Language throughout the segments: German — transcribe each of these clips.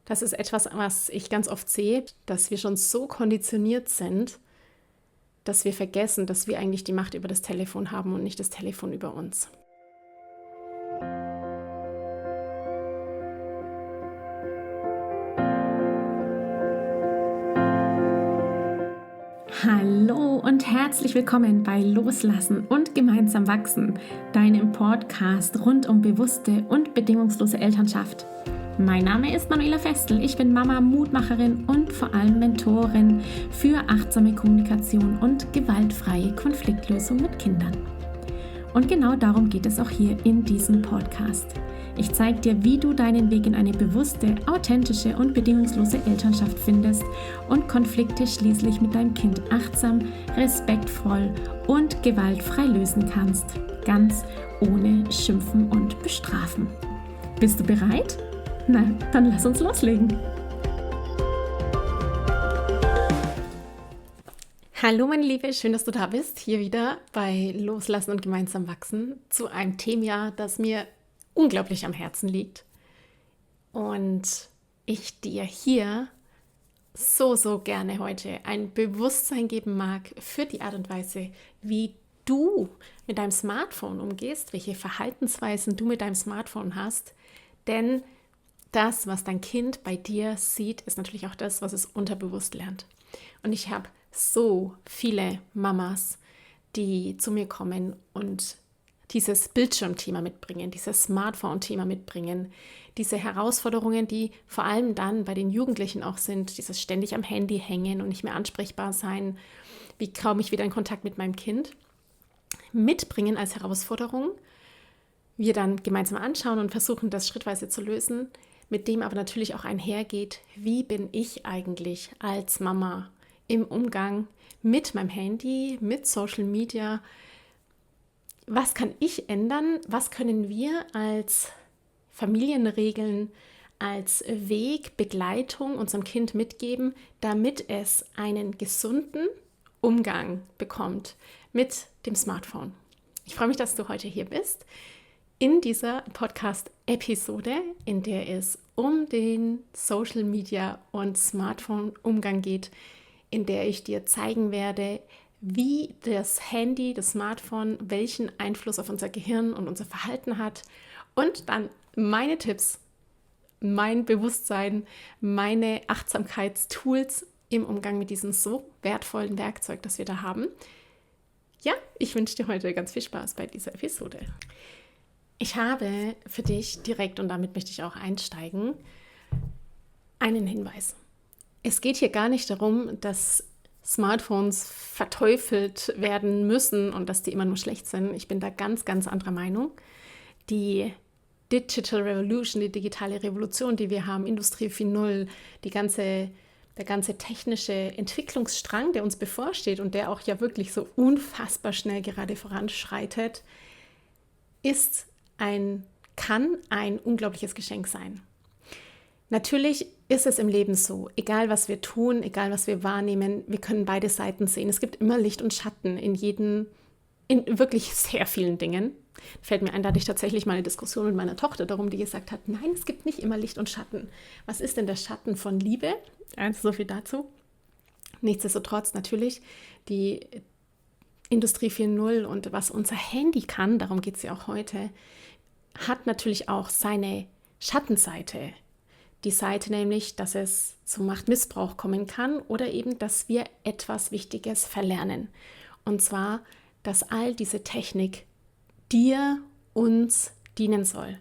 Das ist etwas, was ich ganz oft sehe, dass wir schon so konditioniert sind, dass wir vergessen, dass wir eigentlich die Macht über das Telefon haben und nicht das Telefon über uns. Hallo und herzlich willkommen bei Loslassen und gemeinsam wachsen, deinem Podcast rund um bewusste und bedingungslose Elternschaft. Mein Name ist Manuela Festel, ich bin Mama, Mutmacherin und vor allem Mentorin für achtsame Kommunikation und gewaltfreie Konfliktlösung mit Kindern. Und genau darum geht es auch hier in diesem Podcast. Ich zeige dir, wie du deinen Weg in eine bewusste, authentische und bedingungslose Elternschaft findest und Konflikte schließlich mit deinem Kind achtsam, respektvoll und gewaltfrei lösen kannst. Ganz ohne Schimpfen und Bestrafen. Bist du bereit? Na, dann lass uns loslegen. Hallo meine Liebe, schön, dass du da bist, hier wieder bei Loslassen und gemeinsam wachsen zu einem Thema, das mir unglaublich am Herzen liegt und ich dir hier so gerne heute ein Bewusstsein geben mag für die Art und Weise, wie du mit deinem Smartphone umgehst, welche Verhaltensweisen du mit deinem Smartphone hast, denn das, was dein Kind bei dir sieht, ist natürlich auch das, was es unterbewusst lernt. Und ich habe so viele Mamas, die zu mir kommen und dieses Bildschirmthema mitbringen, dieses Smartphone-Thema mitbringen, diese Herausforderungen, die vor allem dann bei den Jugendlichen auch sind, dieses ständig am Handy hängen und nicht mehr ansprechbar sein, wie komme ich wieder in Kontakt mit meinem Kind, mitbringen als Herausforderung, wir dann gemeinsam anschauen und versuchen, das schrittweise zu lösen, mit dem aber natürlich auch einhergeht, wie bin ich eigentlich als Mama im Umgang mit meinem Handy, mit Social Media. Was kann ich ändern? Was können wir als Familienregeln, als Weg, Begleitung unserem Kind mitgeben, damit es einen gesunden Umgang bekommt mit dem Smartphone? Ich freue mich, dass du heute hier bist in dieser Podcast-Episode, in der es um den Social Media und Smartphone-Umgang geht, in der ich dir zeigen werde, wie das Handy, das Smartphone, welchen Einfluss auf unser Gehirn und unser Verhalten hat und dann meine Tipps, mein Bewusstsein, meine Achtsamkeitstools im Umgang mit diesem so wertvollen Werkzeug, das wir da haben. Ja, ich wünsche dir heute ganz viel Spaß bei dieser Episode. Ich habe für dich direkt, und damit möchte ich auch einsteigen, einen Hinweis. Es geht hier gar nicht darum, dass Smartphones verteufelt werden müssen und dass die immer nur schlecht sind. Ich bin da ganz anderer Meinung. Die Digital Revolution, die digitale Revolution, die wir haben, Industrie 4.0, der ganze technische Entwicklungsstrang, der uns bevorsteht und der auch ja wirklich so unfassbar schnell gerade voranschreitet, kann ein unglaubliches Geschenk sein. Natürlich ist es im Leben so, egal was wir tun, egal was wir wahrnehmen, wir können beide Seiten sehen. Es gibt immer Licht und Schatten in wirklich sehr vielen Dingen. Fällt mir ein, da hatte ich tatsächlich mal eine Diskussion mit meiner Tochter darum, die gesagt hat, nein, es gibt nicht immer Licht und Schatten. Was ist denn der Schatten von Liebe? Also so viel dazu. Nichtsdestotrotz natürlich die Industrie 4.0 und was unser Handy kann, darum geht es ja auch heute, hat natürlich auch seine Schattenseite. Die Seite nämlich, dass es zu Machtmissbrauch kommen kann oder eben, dass wir etwas Wichtiges verlernen. Und zwar, dass all diese Technik dir, uns dienen soll.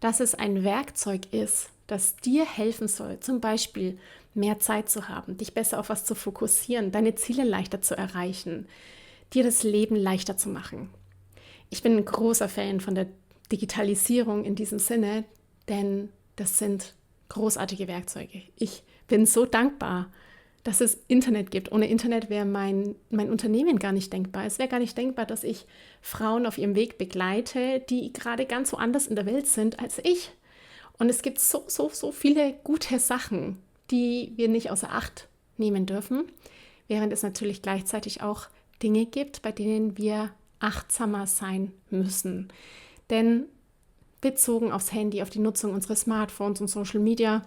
Dass es ein Werkzeug ist, das dir helfen soll, zum Beispiel mehr Zeit zu haben, dich besser auf was zu fokussieren, deine Ziele leichter zu erreichen, dir das Leben leichter zu machen. Ich bin ein großer Fan von der Digitalisierung in diesem Sinne, denn das sind großartige Werkzeuge. Ich bin so dankbar, dass es Internet gibt. Ohne Internet wäre mein Unternehmen gar nicht denkbar. Es wäre gar nicht denkbar, dass ich Frauen auf ihrem Weg begleite, die gerade ganz so anders in der Welt sind als ich. Und es gibt so viele gute Sachen, die wir nicht außer Acht nehmen dürfen, während es natürlich gleichzeitig auch Dinge gibt, bei denen wir achtsamer sein müssen. Denn bezogen aufs Handy, auf die Nutzung unseres Smartphones und Social Media,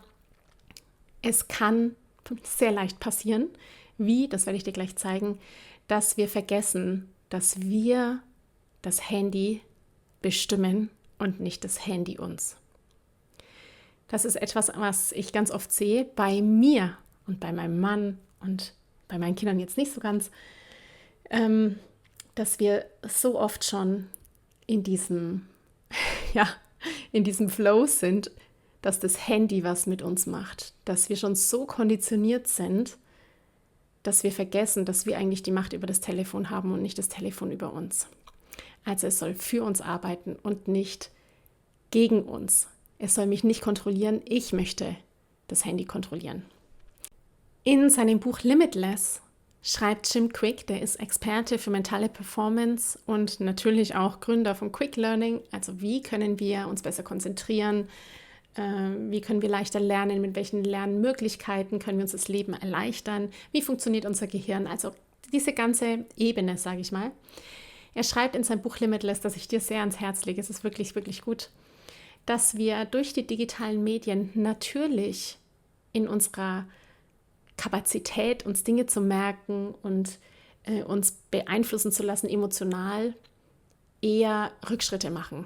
Es kann sehr leicht passieren, wie, das werde ich dir gleich zeigen, dass wir vergessen, dass wir das Handy bestimmen und nicht das Handy uns. Das ist etwas, was ich ganz oft sehe bei mir und bei meinem Mann und bei meinen Kindern jetzt nicht so ganz, dass wir so oft schon in diesem Flow sind, dass das Handy was mit uns macht, dass wir schon so konditioniert sind, dass wir vergessen, dass wir eigentlich die Macht über das Telefon haben und nicht das Telefon über uns. Also es soll für uns arbeiten und nicht gegen uns. Es soll mich nicht kontrollieren, ich möchte das Handy kontrollieren. In seinem Buch Limitless schreibt Jim Kwik, der ist Experte für mentale Performance und natürlich auch Gründer von Quick Learning. Also wie können wir uns besser konzentrieren, wie können wir leichter lernen, mit welchen Lernmöglichkeiten können wir uns das Leben erleichtern, wie funktioniert unser Gehirn, also diese ganze Ebene, sage ich mal. Er schreibt in seinem Buch Limitless, das ich dir sehr ans Herz lege, es ist wirklich, wirklich gut, dass wir durch die digitalen Medien natürlich in unserer Kapazität, uns Dinge zu merken und uns beeinflussen zu lassen, emotional, eher Rückschritte machen.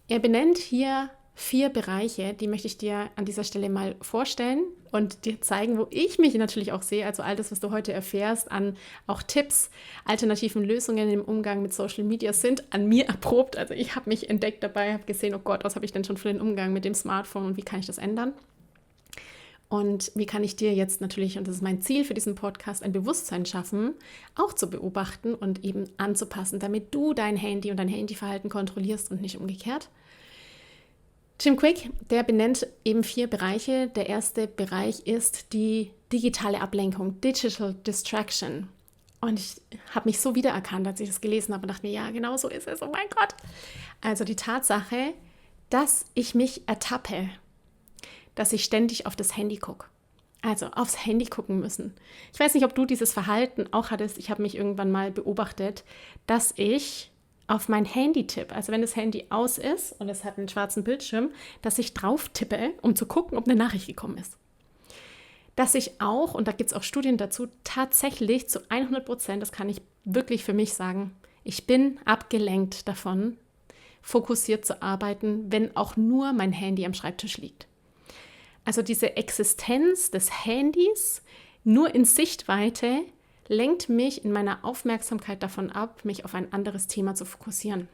Er benennt hier 4 Bereiche, die möchte ich dir an dieser Stelle mal vorstellen und dir zeigen, wo ich mich natürlich auch sehe, also all das, was du heute erfährst, an auch Tipps, alternativen Lösungen im Umgang mit Social Media sind an mir erprobt. Also ich habe mich entdeckt dabei, habe gesehen, oh Gott, was habe ich denn schon für den Umgang mit dem Smartphone und wie kann ich das ändern? Und wie kann ich dir jetzt natürlich, und das ist mein Ziel für diesen Podcast, ein Bewusstsein schaffen, auch zu beobachten und eben anzupassen, damit du dein Handy und dein Handyverhalten kontrollierst und nicht umgekehrt. Jim Kwik, der benennt eben 4 Bereiche. Der erste Bereich ist die digitale Ablenkung, Digital Distraction. Und ich habe mich so wiedererkannt, als ich das gelesen habe und dachte mir, ja, genau so ist es, oh mein Gott. Also die Tatsache, dass ich mich ertappe, dass ich ständig auf das Handy gucke. Also aufs Handy gucken müssen. Ich weiß nicht, ob du dieses Verhalten auch hattest. Ich habe mich irgendwann mal beobachtet, dass ich auf mein Handy tippe, also wenn das Handy aus ist und es hat einen schwarzen Bildschirm, dass ich drauf tippe, um zu gucken, ob eine Nachricht gekommen ist. Dass ich auch, und da gibt es auch Studien dazu, tatsächlich zu 100%, das kann ich wirklich für mich sagen, ich bin abgelenkt davon, fokussiert zu arbeiten, wenn auch nur mein Handy am Schreibtisch liegt. Also diese Existenz des Handys nur in Sichtweite lenkt mich in meiner Aufmerksamkeit davon ab, mich auf ein anderes Thema zu fokussieren.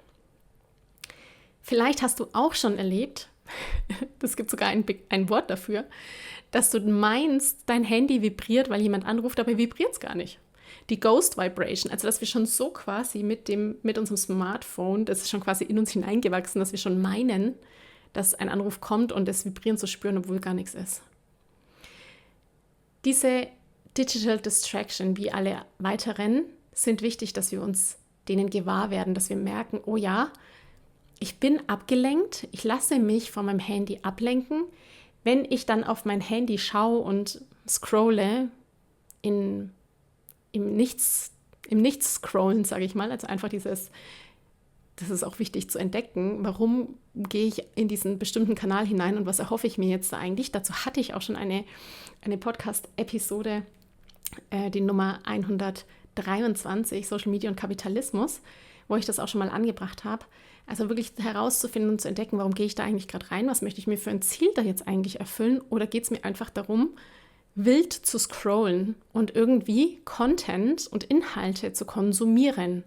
Vielleicht hast du auch schon erlebt, das gibt sogar ein Wort dafür, dass du meinst, dein Handy vibriert, weil jemand anruft, dabei vibriert es gar nicht. Die Ghost Vibration, also dass wir schon so quasi mit unserem Smartphone, das ist schon quasi in uns hineingewachsen, dass wir schon meinen, dass ein Anruf kommt und das Vibrieren zu spüren, obwohl gar nichts ist. Diese Digital Distraction, wie alle weiteren, sind wichtig, dass wir uns denen gewahr werden, dass wir merken, oh ja, ich bin abgelenkt, ich lasse mich von meinem Handy ablenken. Wenn ich dann auf mein Handy schaue und scrolle, im Nichts scrollen, sage ich mal, also einfach das ist auch wichtig zu entdecken, warum gehe ich in diesen bestimmten Kanal hinein und was erhoffe ich mir jetzt da eigentlich. Dazu hatte ich auch schon eine Podcast-Episode, die Nummer 123, Social Media und Kapitalismus, wo ich das auch schon mal angebracht habe. Also wirklich herauszufinden und zu entdecken, warum gehe ich da eigentlich gerade rein, was möchte ich mir für ein Ziel da jetzt eigentlich erfüllen, oder geht es mir einfach darum, wild zu scrollen und irgendwie Content und Inhalte zu konsumieren.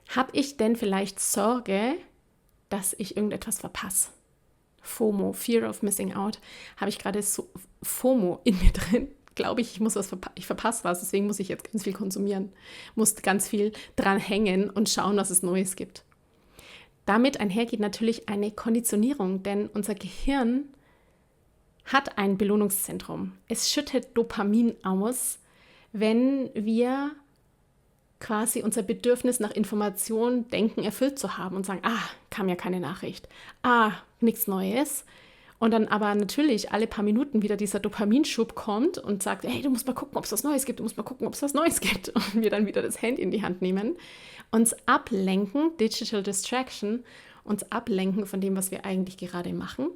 Habe ich denn vielleicht Sorge, dass ich irgendetwas verpasse? FOMO, Fear of Missing Out, habe ich gerade so FOMO in mir drin. Glaube ich ich verpasse was, deswegen muss ich jetzt ganz viel konsumieren, muss ganz viel dran hängen und schauen, was es Neues gibt. Damit einhergeht natürlich eine Konditionierung, denn unser Gehirn hat ein Belohnungszentrum. Es schüttet Dopamin aus, wenn wir quasi unser Bedürfnis nach Information denken, erfüllt zu haben und sagen, kam ja keine Nachricht, nichts Neues. Und dann aber natürlich alle paar Minuten wieder dieser Dopaminschub kommt und sagt, hey, du musst mal gucken, ob es was Neues gibt, Und wir dann wieder das Handy in die Hand nehmen, uns ablenken, Digital Distraction, uns ablenken von dem, was wir eigentlich gerade machen,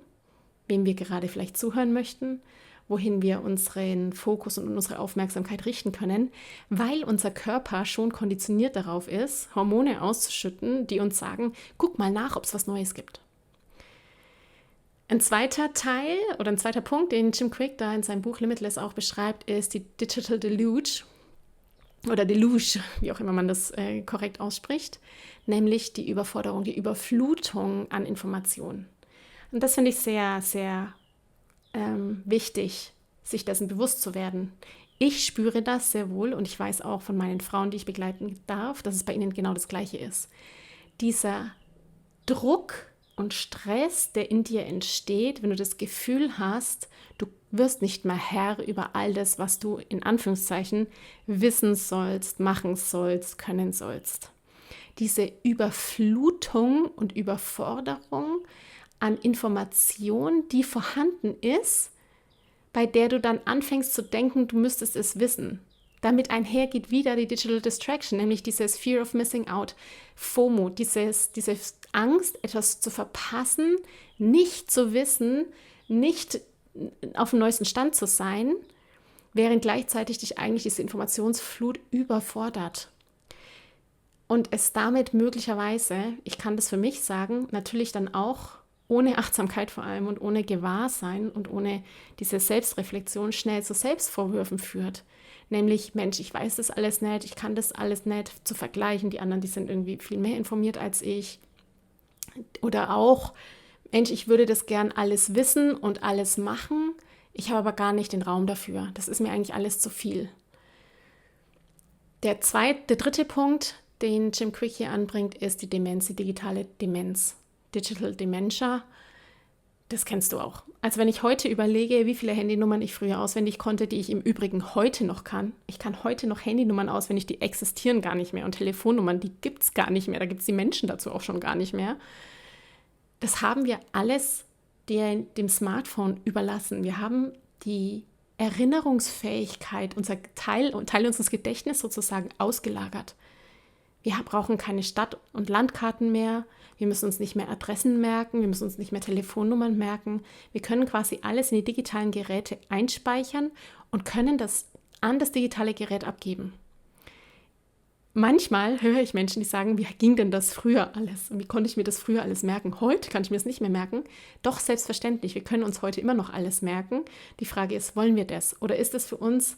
wem wir gerade vielleicht zuhören möchten, wohin wir unseren Fokus und unsere Aufmerksamkeit richten können, weil unser Körper schon konditioniert darauf ist, Hormone auszuschütten, die uns sagen, guck mal nach, ob es was Neues gibt. Ein zweiter Teil oder ein zweiter Punkt, den Jim Quick da in seinem Buch Limitless auch beschreibt, ist die Digital Deluge oder Deluge, wie auch immer man das korrekt ausspricht, nämlich die Überforderung, die Überflutung an Informationen. Und das finde ich sehr, sehr wichtig, sich dessen bewusst zu werden. Ich spüre das sehr wohl und ich weiß auch von meinen Frauen, die ich begleiten darf, dass es bei ihnen genau das Gleiche ist. Dieser Druck und Stress, der in dir entsteht, wenn du das Gefühl hast, du wirst nicht mehr Herr über all das, was du in Anführungszeichen wissen sollst, machen sollst, können sollst. Diese Überflutung und Überforderung an Information, die vorhanden ist, bei der du dann anfängst zu denken, du müsstest es wissen. Damit einhergeht wieder die Digital Distraction, nämlich dieses Fear of Missing Out, FOMO, diese Angst, etwas zu verpassen, nicht zu wissen, nicht auf dem neuesten Stand zu sein, während gleichzeitig dich eigentlich diese Informationsflut überfordert. Und es damit möglicherweise, ich kann das für mich sagen, natürlich dann auch ohne Achtsamkeit vor allem und ohne Gewahrsein und ohne diese Selbstreflexion schnell zu Selbstvorwürfen führt. Nämlich, Mensch, ich weiß das alles nicht, ich kann das alles nicht, zu vergleichen, die anderen, die sind irgendwie viel mehr informiert als ich. Oder auch, Mensch, ich würde das gern alles wissen und alles machen, ich habe aber gar nicht den Raum dafür. Das ist mir eigentlich alles zu viel. Der dritte Punkt, den Jim Quick hier anbringt, ist die Demenz, die digitale Demenz. Digital Dementia, das kennst du auch. Also wenn ich heute überlege, wie viele Handynummern ich früher auswendig konnte, die ich im Übrigen heute noch kann. Ich kann heute noch Handynummern auswendig, die existieren gar nicht mehr. Und Telefonnummern, die gibt es gar nicht mehr. Da gibt es die Menschen dazu auch schon gar nicht mehr. Das haben wir alles dem Smartphone überlassen. Wir haben die Erinnerungsfähigkeit, Teil unseres Gedächtnisses sozusagen ausgelagert. Wir brauchen keine Stadt- und Landkarten mehr. Wir müssen uns nicht mehr Adressen merken. Wir müssen uns nicht mehr Telefonnummern merken. Wir können quasi alles in die digitalen Geräte einspeichern und können das an das digitale Gerät abgeben. Manchmal höre ich Menschen, die sagen, wie ging denn das früher alles? Und wie konnte ich mir das früher alles merken? Heute kann ich mir das nicht mehr merken. Doch, selbstverständlich, wir können uns heute immer noch alles merken. Die Frage ist, wollen wir das? Oder ist es für uns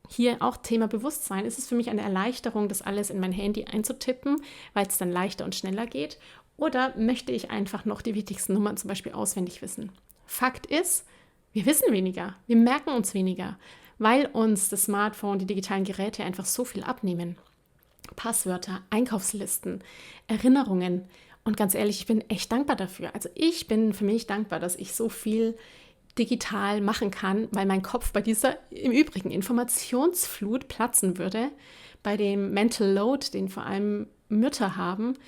hier auch Thema Bewusstsein? Ist es für mich eine Erleichterung, das alles in mein Handy einzutippen, weil es dann leichter und schneller geht? Oder möchte ich einfach noch die wichtigsten Nummern zum Beispiel auswendig wissen? Fakt ist, wir wissen weniger, wir merken uns weniger, weil uns das Smartphone, die digitalen Geräte einfach so viel abnehmen. Passwörter, Einkaufslisten, Erinnerungen. Und ganz ehrlich, ich bin echt dankbar dafür. Also ich bin für mich dankbar, dass ich so viel digital machen kann, weil mein Kopf bei dieser im Übrigen Informationsflut platzen würde. Bei dem Mental Load, den vor allem Mütter haben,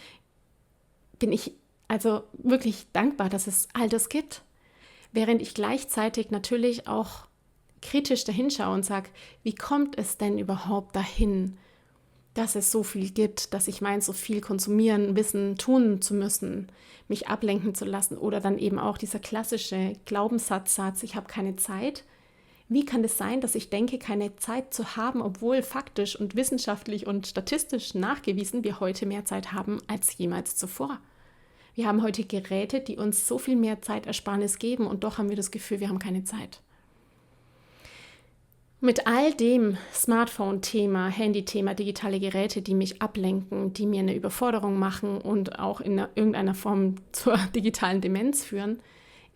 bin ich also wirklich dankbar, dass es all das gibt. Während ich gleichzeitig natürlich auch kritisch dahinschaue und sage, wie kommt es denn überhaupt dahin, dass es so viel gibt, dass ich meine, so viel konsumieren, wissen, tun zu müssen, mich ablenken zu lassen oder dann eben auch dieser klassische Glaubenssatz, ich habe keine Zeit. Wie kann es sein, dass ich denke, keine Zeit zu haben, obwohl faktisch und wissenschaftlich und statistisch nachgewiesen wir heute mehr Zeit haben als jemals zuvor? Wir haben heute Geräte, die uns so viel mehr Zeitersparnis geben und doch haben wir das Gefühl, wir haben keine Zeit. Mit all dem Smartphone-Thema, Handy-Thema, digitale Geräte, die mich ablenken, die mir eine Überforderung machen und auch in irgendeiner Form zur digitalen Demenz führen,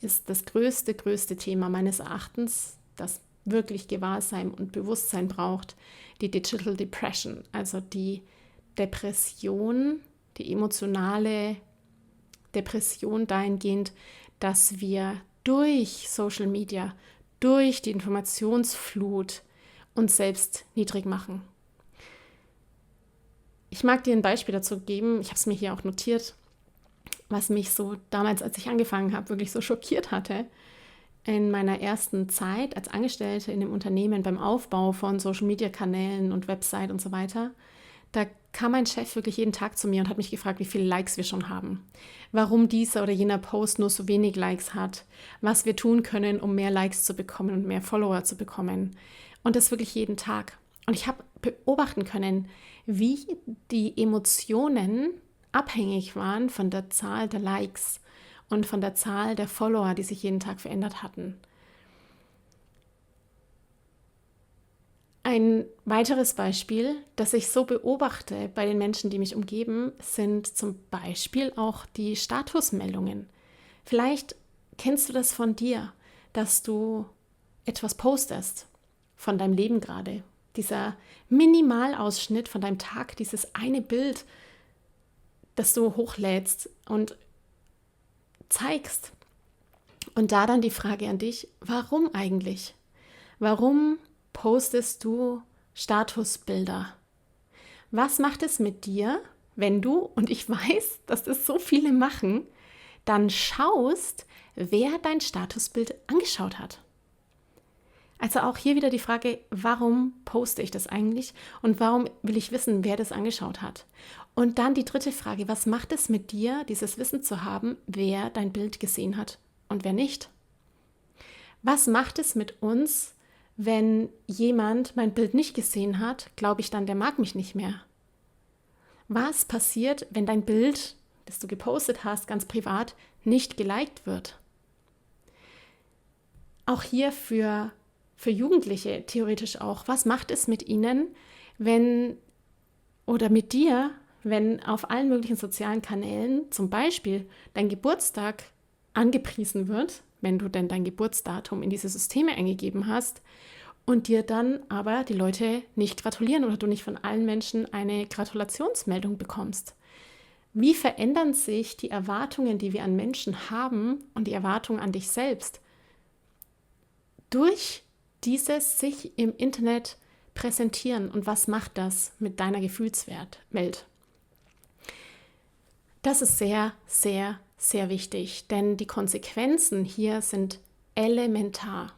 ist das größte Thema meines Erachtens, das wirklich Gewahrsein und Bewusstsein braucht, die Digital Depression, also die Depression, die emotionale Depression dahingehend, dass wir durch Social Media, durch die Informationsflut uns selbst niedrig machen. Ich mag dir ein Beispiel dazu geben, ich habe es mir hier auch notiert, was mich so damals, als ich angefangen habe, wirklich so schockiert hatte. In meiner ersten Zeit als Angestellte in dem Unternehmen beim Aufbau von Social-Media-Kanälen und Website und so weiter, Da kam mein Chef wirklich jeden Tag zu mir und hat mich gefragt, wie viele Likes wir schon haben, warum dieser oder jener Post nur so wenig Likes hat, was wir tun können, um mehr Likes zu bekommen und mehr Follower zu bekommen. Und das wirklich jeden Tag. Und ich habe beobachten können, wie die Emotionen abhängig waren von der Zahl der Likes und von der Zahl der Follower, die sich jeden Tag verändert hatten. Ein weiteres Beispiel, das ich so beobachte bei den Menschen, die mich umgeben, sind zum Beispiel auch die Statusmeldungen. Vielleicht kennst du das von dir, dass du etwas postest von deinem Leben gerade. Dieser Minimalausschnitt von deinem Tag, dieses eine Bild, das du hochlädst und zeigst. Und da dann die Frage an dich, warum eigentlich? Warum postest du Statusbilder? Was macht es mit dir, wenn du, und ich weiß, dass das so viele machen, dann schaust, wer dein Statusbild angeschaut hat? Also auch hier wieder die Frage, warum poste ich das eigentlich und warum will ich wissen, wer das angeschaut hat? Und dann die dritte Frage, was macht es mit dir, dieses Wissen zu haben, wer dein Bild gesehen hat und wer nicht? Was macht es mit uns, wenn jemand mein Bild nicht gesehen hat? Glaube ich dann, der mag mich nicht mehr? Was passiert, wenn dein Bild, das du gepostet hast, ganz privat, nicht geliked wird? Auch hier für Jugendliche theoretisch auch. Was macht es mit ihnen, wenn oder mit dir, wenn auf allen möglichen sozialen Kanälen zum Beispiel dein Geburtstag angepriesen wird, wenn du denn dein Geburtsdatum in diese Systeme eingegeben hast und dir dann aber die Leute nicht gratulieren oder du nicht von allen Menschen eine Gratulationsmeldung bekommst? Wie verändern sich die Erwartungen, die wir an Menschen haben und die Erwartungen an dich selbst durch dieses sich im Internet präsentieren und was macht das mit deiner Gefühlswelt? Das ist sehr, sehr, sehr wichtig, denn die Konsequenzen hier sind elementar.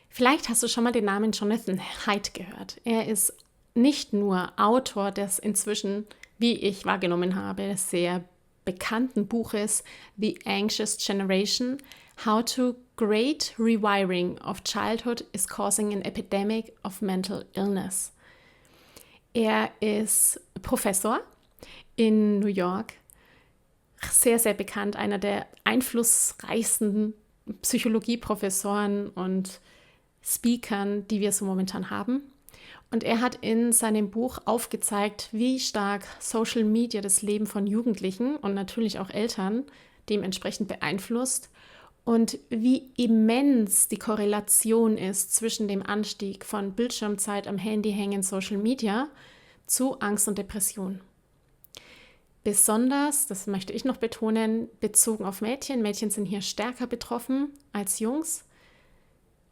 Vielleicht hast du schon mal den Namen Jonathan Haidt gehört. Er ist nicht nur Autor des inzwischen, wie ich wahrgenommen habe, sehr bekannten Buches The Anxious Generation, How to Great Rewiring of Childhood is Causing an Epidemic of Mental Illness. Er ist Professor in New York, sehr, sehr bekannt, einer der einflussreichsten Psychologieprofessoren und Speakern, die wir so momentan haben. Und er hat in seinem Buch aufgezeigt, wie stark Social Media das Leben von Jugendlichen und natürlich auch Eltern dementsprechend beeinflusst und wie immens die Korrelation ist zwischen dem Anstieg von Bildschirmzeit am Handy hängen, Social Media, zu Angst und Depression. Besonders, das möchte ich noch betonen, bezogen auf Mädchen. Mädchen sind hier stärker betroffen als Jungs.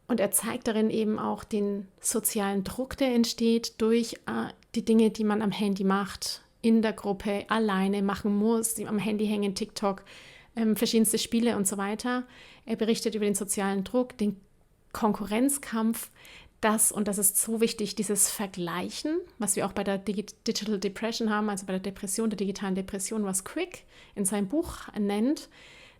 Und er zeigt darin eben auch den sozialen Druck, der entsteht durch die Dinge, die man am Handy macht, in der Gruppe, alleine machen muss, die am Handy hängen, TikTok, verschiedenste Spiele und so weiter. Er berichtet über den sozialen Druck, den Konkurrenzkampf, und das ist so wichtig, dieses Vergleichen, was wir auch bei der Digital Depression haben, also bei der Depression, der digitalen Depression, was Quick in seinem Buch nennt,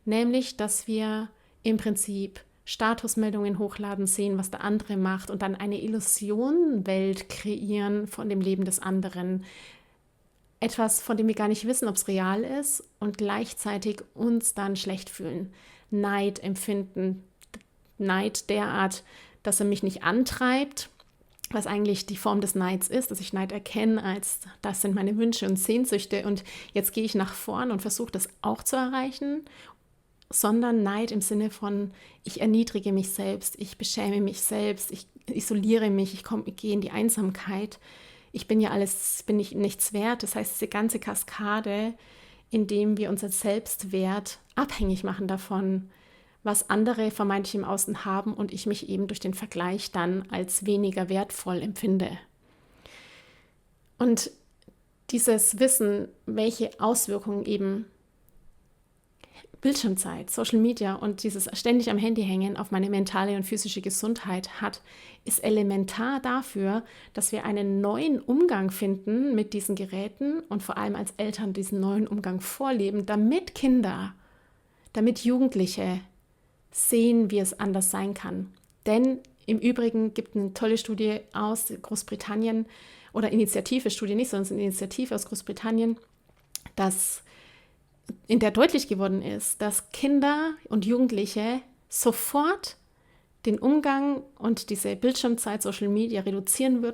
nämlich, dass wir im Prinzip Statusmeldungen hochladen, sehen, was der andere macht und dann eine Illusionenwelt kreieren von dem Leben des anderen. Etwas, von dem wir gar nicht wissen, ob es real ist und gleichzeitig uns dann schlecht fühlen. Neid empfinden, Neid derart, dass er mich nicht antreibt, was eigentlich die Form des Neids ist, dass ich Neid erkenne als, das sind meine Wünsche und Sehnsüchte und jetzt gehe ich nach vorn und versuche das auch zu erreichen, sondern Neid im Sinne von, ich erniedrige mich selbst, ich beschäme mich selbst, ich isoliere mich, ich gehe in die Einsamkeit, ich bin ja alles, bin ich nichts wert. Das heißt, diese ganze Kaskade, in dem wir unser Selbstwert abhängig machen davon, was andere vermeintlich im Außen haben und ich mich eben durch den Vergleich dann als weniger wertvoll empfinde. Und dieses Wissen, welche Auswirkungen eben Bildschirmzeit, Social Media und dieses ständig am Handy hängen auf meine mentale und physische Gesundheit hat, ist elementar dafür, dass wir einen neuen Umgang finden mit diesen Geräten und vor allem als Eltern diesen neuen Umgang vorleben, damit Kinder, damit Jugendliche sehen, wie es anders sein kann. Denn im Übrigen gibt eine tolle Studie aus Großbritannien oder Studie nicht, sondern eine Initiative aus Großbritannien, in der deutlich geworden ist, dass Kinder und Jugendliche sofort den Umgang und diese Bildschirmzeit, Social Media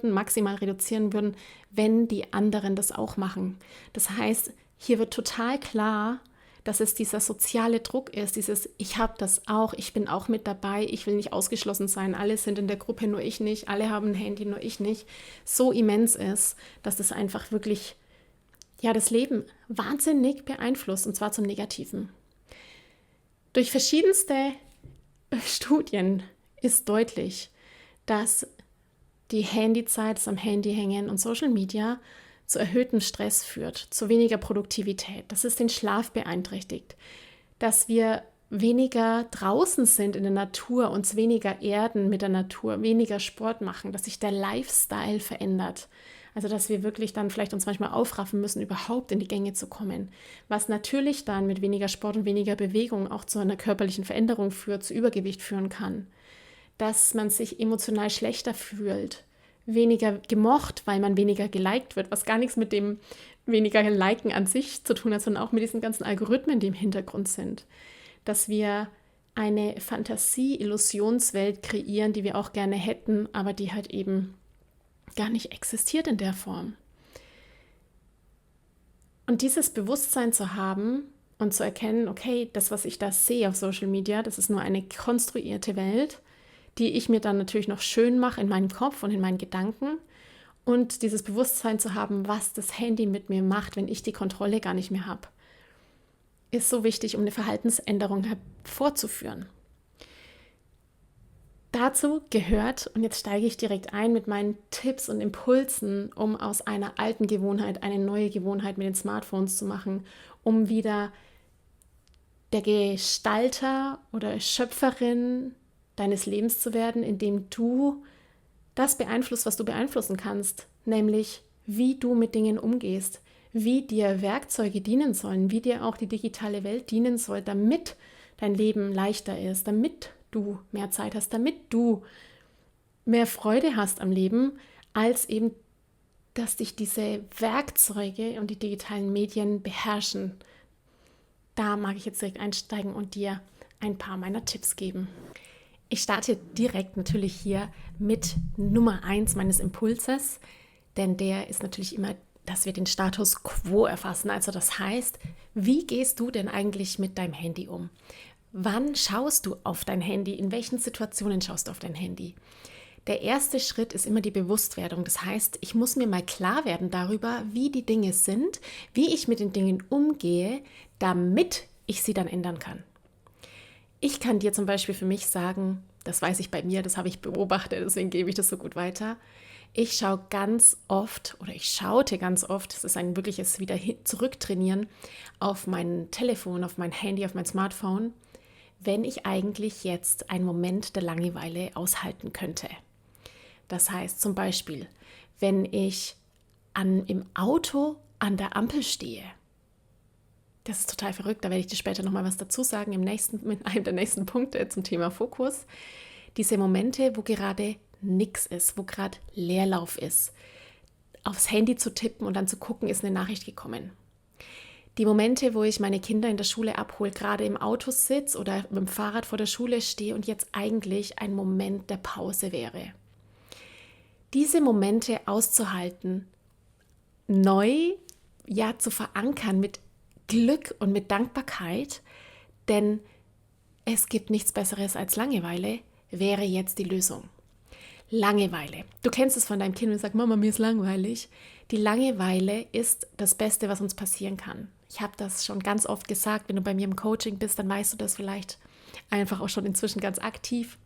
maximal reduzieren würden, wenn die anderen das auch machen. Das heißt, hier wird total klar, dass es dieser soziale Druck ist, ich habe das auch, ich bin auch mit dabei, ich will nicht ausgeschlossen sein, alle sind in der Gruppe, nur ich nicht, alle haben ein Handy, nur ich nicht, so immens ist, dass das einfach wirklich das Leben wahnsinnig beeinflusst, und zwar zum Negativen. Durch verschiedenste Studien ist deutlich, dass die Handyzeit, das am Handy hängen und Social Media zu erhöhtem Stress führt, zu weniger Produktivität, dass es den Schlaf beeinträchtigt, dass wir weniger draußen sind in der Natur, uns weniger erden mit der Natur, weniger Sport machen, dass sich der Lifestyle verändert. Also dass wir wirklich dann vielleicht uns manchmal aufraffen müssen, überhaupt in die Gänge zu kommen. Was natürlich dann mit weniger Sport und weniger Bewegung auch zu einer körperlichen Veränderung führt, zu Übergewicht führen kann. Dass man sich emotional schlechter fühlt, weniger gemocht, weil man weniger geliked wird, was gar nichts mit dem weniger Liken an sich zu tun hat, sondern auch mit diesen ganzen Algorithmen, die im Hintergrund sind. Dass wir eine Fantasie-Illusionswelt kreieren, die wir auch gerne hätten, aber die halt eben gar nicht existiert in der Form. Und dieses Bewusstsein zu haben und zu erkennen, okay, das, was ich da sehe auf Social Media, das ist nur eine konstruierte Welt, die ich mir dann natürlich noch schön mache in meinem Kopf und in meinen Gedanken. Und dieses Bewusstsein zu haben, was das Handy mit mir macht, wenn ich die Kontrolle gar nicht mehr habe, ist so wichtig, um eine Verhaltensänderung hervorzuführen. Dazu gehört, und jetzt steige ich direkt ein mit meinen Tipps und Impulsen, um aus einer alten Gewohnheit eine neue Gewohnheit mit den Smartphones zu machen, um wieder der Gestalter oder Schöpferin deines Lebens zu werden, indem du das beeinflusst, was du beeinflussen kannst, nämlich wie du mit Dingen umgehst, wie dir Werkzeuge dienen sollen, wie dir auch die digitale Welt dienen soll, damit dein Leben leichter ist, damit du mehr Zeit hast, damit du mehr Freude hast am Leben, als eben, dass dich diese Werkzeuge und die digitalen Medien beherrschen. Da mag ich jetzt direkt einsteigen und dir ein paar meiner Tipps geben. Ich starte direkt natürlich hier mit Nummer 1 meines Impulses, denn der ist natürlich immer, dass wir den Status quo erfassen. Also das heißt, wie gehst du denn eigentlich mit deinem Handy um? Wann schaust du auf dein Handy? In welchen Situationen schaust du auf dein Handy? Der erste Schritt ist immer die Bewusstwerdung. Das heißt, ich muss mir mal klar werden darüber, wie die Dinge sind, wie ich mit den Dingen umgehe, damit ich sie dann ändern kann. Ich kann dir zum Beispiel für mich sagen, das weiß ich bei mir, das habe ich beobachtet, deswegen gebe ich das so gut weiter. Ich schaute ganz oft, das ist ein wirkliches wieder zurücktrainieren, auf mein Telefon, auf mein Handy, auf mein Smartphone, wenn ich eigentlich jetzt einen Moment der Langeweile aushalten könnte. Das heißt zum Beispiel, wenn ich im Auto an der Ampel stehe. Das ist total verrückt, da werde ich dir später nochmal was dazu sagen, mit einem der nächsten Punkte zum Thema Fokus. Diese Momente, wo gerade nichts ist, wo gerade Leerlauf ist, aufs Handy zu tippen und dann zu gucken, ist eine Nachricht gekommen. Die Momente, wo ich meine Kinder in der Schule abhole, gerade im Auto sitze oder mit dem Fahrrad vor der Schule stehe und jetzt eigentlich ein Moment der Pause wäre. Diese Momente auszuhalten, neu zu verankern mit Glück und mit Dankbarkeit, denn es gibt nichts Besseres als Langeweile, wäre jetzt die Lösung. Langeweile. Du kennst es von deinem Kind und sagst, Mama, mir ist langweilig. Die Langeweile ist das Beste, was uns passieren kann. Ich habe das schon ganz oft gesagt, wenn du bei mir im Coaching bist, dann weißt du das vielleicht einfach auch schon inzwischen ganz aktiv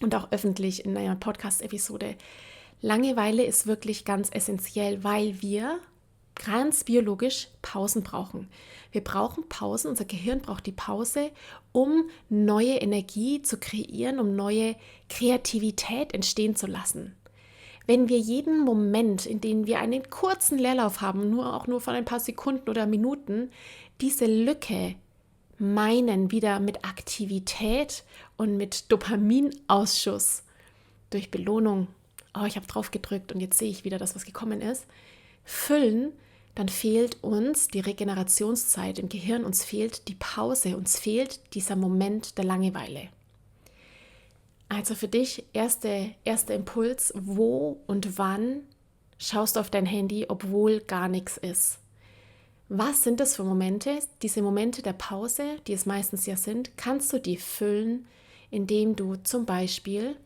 und auch öffentlich in einer Podcast-Episode. Langeweile ist wirklich ganz essentiell, weil wir ganz biologisch Pausen brauchen. Wir brauchen Pausen, unser Gehirn braucht die Pause, um neue Energie zu kreieren, um neue Kreativität entstehen zu lassen. Wenn wir jeden Moment, in dem wir einen kurzen Leerlauf haben, auch nur von ein paar Sekunden oder Minuten, diese Lücke meinen, wieder mit Aktivität und mit Dopaminausschuss durch Belohnung, oh, ich habe drauf gedrückt und jetzt sehe ich wieder das, was gekommen ist, füllen, dann fehlt uns die Regenerationszeit im Gehirn, uns fehlt die Pause, uns fehlt dieser Moment der Langeweile. Also für dich erster Impuls, wo und wann schaust du auf dein Handy, obwohl gar nichts ist? Was sind das für Momente? Diese Momente der Pause, die es meistens ja sind, kannst du die füllen, indem du zum Beispiel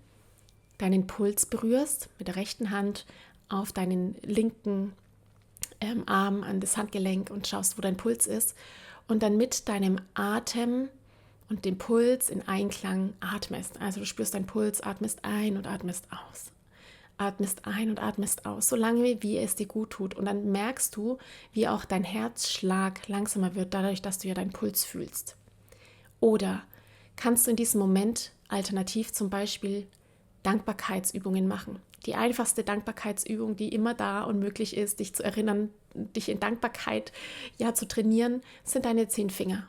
deinen Puls berührst mit der rechten Hand auf deinen linken Arm an das Handgelenk und schaust, wo dein Puls ist und dann mit deinem Atem und dem Puls in Einklang atmest. Also du spürst deinen Puls, atmest ein und atmest aus. Atmest ein und atmest aus, so lange wie es dir gut tut. Und dann merkst du, wie auch dein Herzschlag langsamer wird, dadurch, dass du ja deinen Puls fühlst. Oder kannst du in diesem Moment alternativ zum Beispiel Dankbarkeitsübungen machen. Die einfachste Dankbarkeitsübung, die immer da und möglich ist, dich zu erinnern, dich in Dankbarkeit zu trainieren, sind deine 10 Finger.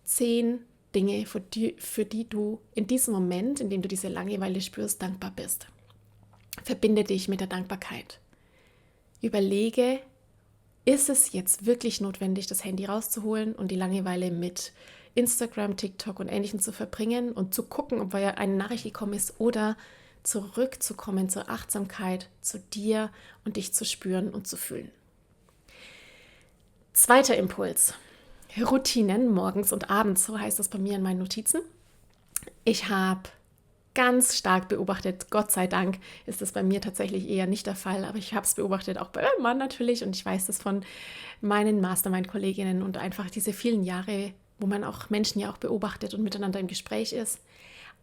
10 Dinge, für die du in diesem Moment, in dem du diese Langeweile spürst, dankbar bist. Verbinde dich mit der Dankbarkeit. Überlege, ist es jetzt wirklich notwendig, das Handy rauszuholen und die Langeweile mit Instagram, TikTok und Ähnlichem zu verbringen und zu gucken, ob eine Nachricht gekommen ist, oder zurückzukommen zur Achtsamkeit, zu dir und dich zu spüren und zu fühlen. Zweiter Impuls. Routinen morgens und abends, so heißt das bei mir in meinen Notizen. Ich habe ganz stark beobachtet, Gott sei Dank ist das bei mir tatsächlich eher nicht der Fall, aber ich habe es beobachtet, auch bei meinem Mann natürlich, und ich weiß das von meinen Mastermind-Kolleginnen und einfach diese vielen Jahre, wo man auch Menschen ja auch beobachtet und miteinander im Gespräch ist.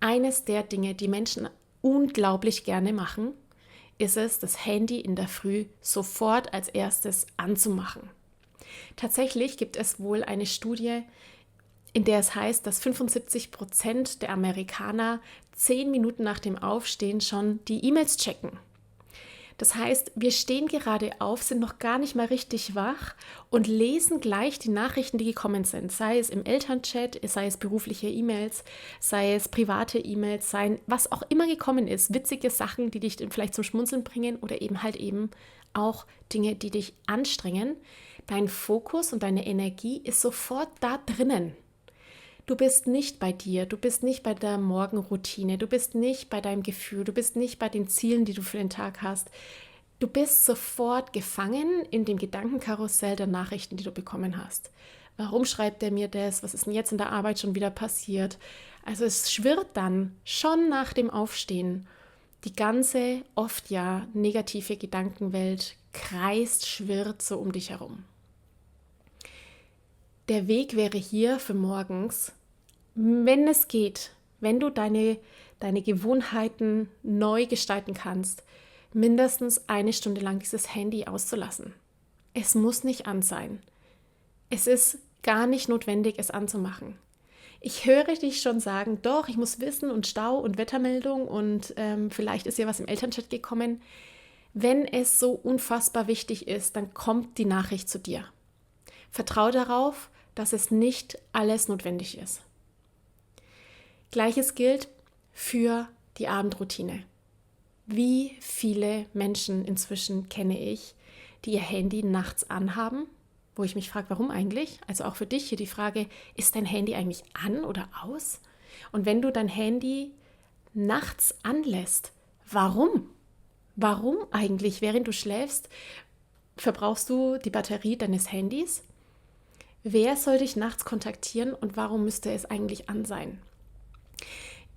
Eines der Dinge, die Menschen unglaublich gerne machen, ist es, das Handy in der Früh sofort als erstes anzumachen. Tatsächlich gibt es wohl eine Studie, in der es heißt, dass 75% der Amerikaner 10 Minuten nach dem Aufstehen schon die E-Mails checken. Das heißt, wir stehen gerade auf, sind noch gar nicht mal richtig wach und lesen gleich die Nachrichten, die gekommen sind. Sei es im Elternchat, sei es berufliche E-Mails, sei es private E-Mails, sei was auch immer gekommen ist. Witzige Sachen, die dich vielleicht zum Schmunzeln bringen oder eben auch Dinge, die dich anstrengen. Dein Fokus und deine Energie ist sofort da drinnen. Du bist nicht bei dir, du bist nicht bei der Morgenroutine, du bist nicht bei deinem Gefühl, du bist nicht bei den Zielen, die du für den Tag hast. Du bist sofort gefangen in dem Gedankenkarussell der Nachrichten, die du bekommen hast. Warum schreibt er mir das? Was ist denn jetzt in der Arbeit schon wieder passiert? Also es schwirrt dann schon nach dem Aufstehen. Die ganze, oft ja negative Gedankenwelt kreist, schwirrt so um dich herum. Der Weg wäre hier für morgens, wenn es geht, wenn du deine Gewohnheiten neu gestalten kannst, mindestens 1 Stunde lang dieses Handy auszulassen. Es muss nicht an sein. Es ist gar nicht notwendig, es anzumachen. Ich höre dich schon sagen, doch, ich muss wissen und Stau und Wettermeldung und vielleicht ist ja was im Elternchat gekommen. Wenn es so unfassbar wichtig ist, dann kommt die Nachricht zu dir. Vertraue darauf, dass es nicht alles notwendig ist. Gleiches gilt für die Abendroutine. Wie viele Menschen inzwischen kenne ich, die ihr Handy nachts anhaben, wo ich mich frage, warum eigentlich? Also auch für dich hier die Frage, ist dein Handy eigentlich an oder aus? Und wenn du dein Handy nachts anlässt, warum? Warum eigentlich? Während du schläfst, verbrauchst du die Batterie deines Handys? Wer soll dich nachts kontaktieren und warum müsste es eigentlich an sein?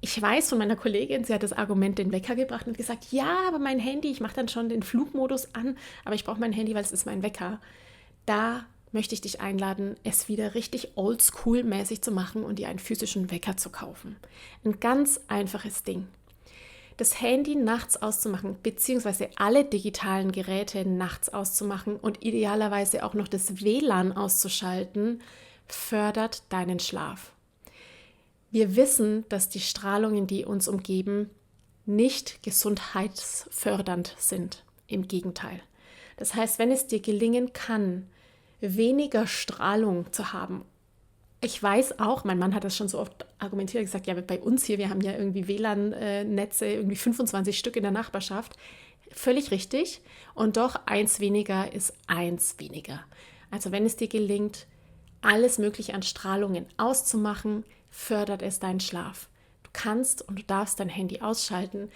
Ich weiß von meiner Kollegin, sie hat das Argument den Wecker gebracht und gesagt, ja, aber mein Handy, ich mache dann schon den Flugmodus an, aber ich brauche mein Handy, weil es ist mein Wecker. Da möchte ich dich einladen, es wieder richtig oldschool-mäßig zu machen und dir einen physischen Wecker zu kaufen. Ein ganz einfaches Ding. Das Handy nachts auszumachen, beziehungsweise alle digitalen Geräte nachts auszumachen und idealerweise auch noch das WLAN auszuschalten, fördert deinen Schlaf. Wir wissen, dass die Strahlungen, die uns umgeben, nicht gesundheitsfördernd sind. Im Gegenteil. Das heißt, wenn es dir gelingen kann, weniger Strahlung zu haben. Ich weiß auch, mein Mann hat das schon so oft argumentiert, gesagt, ja, bei uns hier, wir haben ja irgendwie WLAN-Netze, irgendwie 25 Stück in der Nachbarschaft. Völlig richtig. Und doch, eins weniger ist eins weniger. Also wenn es dir gelingt, alles Mögliche an Strahlungen auszumachen, fördert es deinen Schlaf. Du kannst und du darfst dein Handy ausschalten.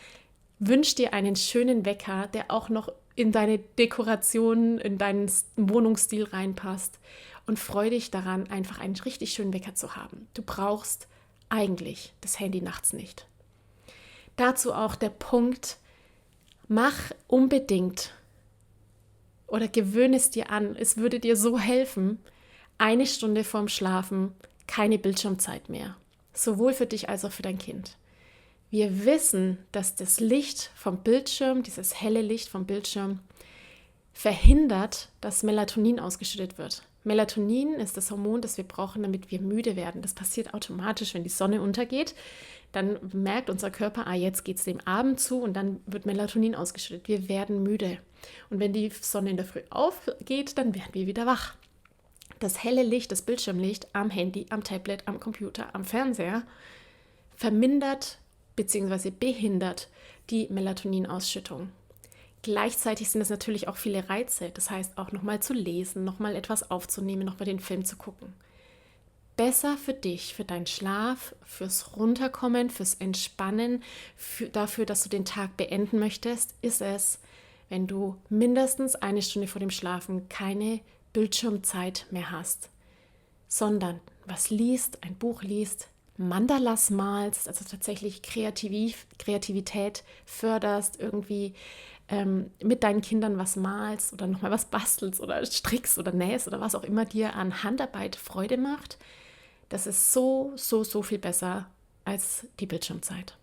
Wünsch dir einen schönen Wecker, der auch noch in deine Dekoration, in deinen Wohnungsstil reinpasst. Und freu dich daran, einfach einen richtig schönen Wecker zu haben. Du brauchst eigentlich das Handy nachts nicht. Dazu auch der Punkt, mach unbedingt oder gewöhne es dir an, es würde dir so helfen, 1 Stunde vorm Schlafen keine Bildschirmzeit mehr. Sowohl für dich als auch für dein Kind. Wir wissen, dass das Licht vom Bildschirm, dieses helle Licht vom Bildschirm, verhindert, dass Melatonin ausgeschüttet wird. Melatonin ist das Hormon, das wir brauchen, damit wir müde werden. Das passiert automatisch, wenn die Sonne untergeht. Dann merkt unser Körper, jetzt geht es dem Abend zu und dann wird Melatonin ausgeschüttet. Wir werden müde. Und wenn die Sonne in der Früh aufgeht, dann werden wir wieder wach. Das helle Licht, das Bildschirmlicht am Handy, am Tablet, am Computer, am Fernseher vermindert bzw. behindert die Melatoninausschüttung. Gleichzeitig sind es natürlich auch viele Reize, das heißt auch nochmal zu lesen, nochmal etwas aufzunehmen, nochmal den Film zu gucken. Besser für dich, für deinen Schlaf, fürs Runterkommen, fürs Entspannen, dafür, dass du den Tag beenden möchtest, ist es, wenn du mindestens 1 Stunde vor dem Schlafen keine Bildschirmzeit mehr hast, sondern was liest, ein Buch liest, Mandalas malst, also tatsächlich Kreativität förderst, irgendwie mit deinen Kindern was malst oder nochmal was bastelst oder strickst oder nähst oder was auch immer dir an Handarbeit Freude macht, das ist so viel besser als die Bildschirmzeit.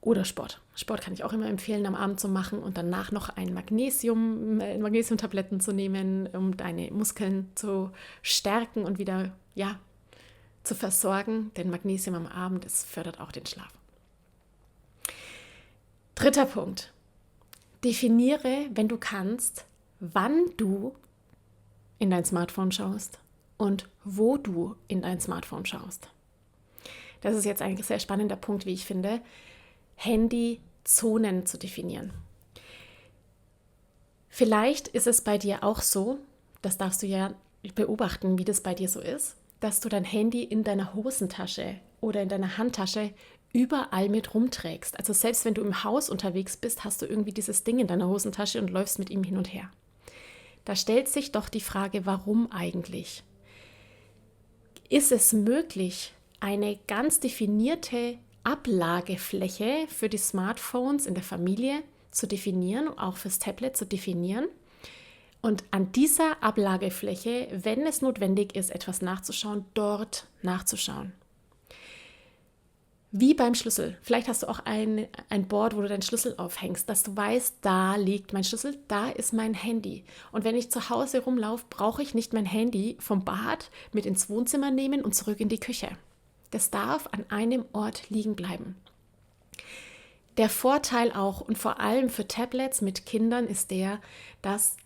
Oder Sport. Sport kann ich auch immer empfehlen, am Abend zu machen und danach noch Magnesiumtabletten zu nehmen, um deine Muskeln zu stärken und wieder, zu versorgen. Denn Magnesium am Abend, das fördert auch den Schlaf. 3. Punkt. Definiere, wenn du kannst, wann du in dein Smartphone schaust und wo du in dein Smartphone schaust. Das ist jetzt ein sehr spannender Punkt, wie ich finde, Handyzonen zu definieren. Vielleicht ist es bei dir auch so, das darfst du ja beobachten, wie das bei dir so ist, dass du dein Handy in deiner Hosentasche oder in deiner Handtasche überall mit rumträgst. Also selbst wenn du im Haus unterwegs bist, hast du irgendwie dieses Ding in deiner Hosentasche und läufst mit ihm hin und her. Da stellt sich doch die Frage, warum eigentlich? Ist es möglich, eine ganz definierte Ablagefläche für die Smartphones in der Familie zu definieren, auch fürs Tablet zu definieren und an dieser Ablagefläche, wenn es notwendig ist, etwas nachzuschauen, dort nachzuschauen? Wie beim Schlüssel. Vielleicht hast du auch ein Board, wo du deinen Schlüssel aufhängst, dass du weißt, da liegt mein Schlüssel, da ist mein Handy. Und wenn ich zu Hause rumlaufe, brauche ich nicht mein Handy vom Bad mit ins Wohnzimmer nehmen und zurück in die Küche. Das darf an einem Ort liegen bleiben. Der Vorteil auch und vor allem für Tablets mit Kindern ist der, dass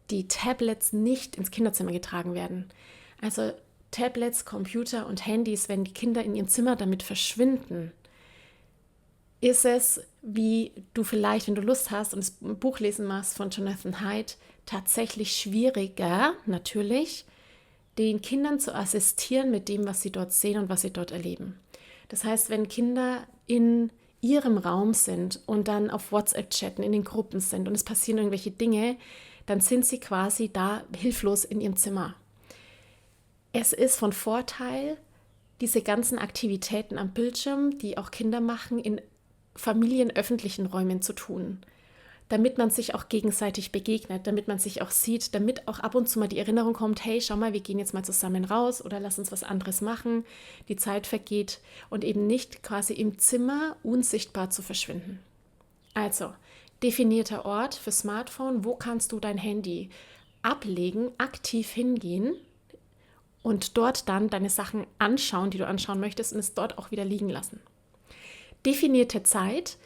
die Tablets nicht ins Kinderzimmer getragen werden. Also Tablets, Computer und Handys, wenn die Kinder in ihrem Zimmer damit verschwinden, ist es, wie du vielleicht, wenn du Lust hast und das Buch lesen machst von Jonathan Haidt, tatsächlich schwieriger, natürlich, den Kindern zu assistieren mit dem, was sie dort sehen und was sie dort erleben. Das heißt, wenn Kinder in ihrem Raum sind und dann auf WhatsApp chatten, in den Gruppen sind und es passieren irgendwelche Dinge, dann sind sie quasi da hilflos in ihrem Zimmer. Es ist von Vorteil, diese ganzen Aktivitäten am Bildschirm, die auch Kinder machen, in familienöffentlichen Räumen zu tun. damit man sich auch gegenseitig begegnet, damit man sich auch sieht, damit auch ab und zu mal die Erinnerung kommt, hey, schau mal, wir gehen jetzt mal zusammen raus oder lass uns was anderes machen, die Zeit vergeht und eben nicht quasi im Zimmer unsichtbar zu verschwinden. Also, definierter Ort für Smartphone, wo kannst du dein Handy ablegen, aktiv hingehen und dort dann deine Sachen anschauen, die du anschauen möchtest und es dort auch wieder liegen lassen. Definierte Zeit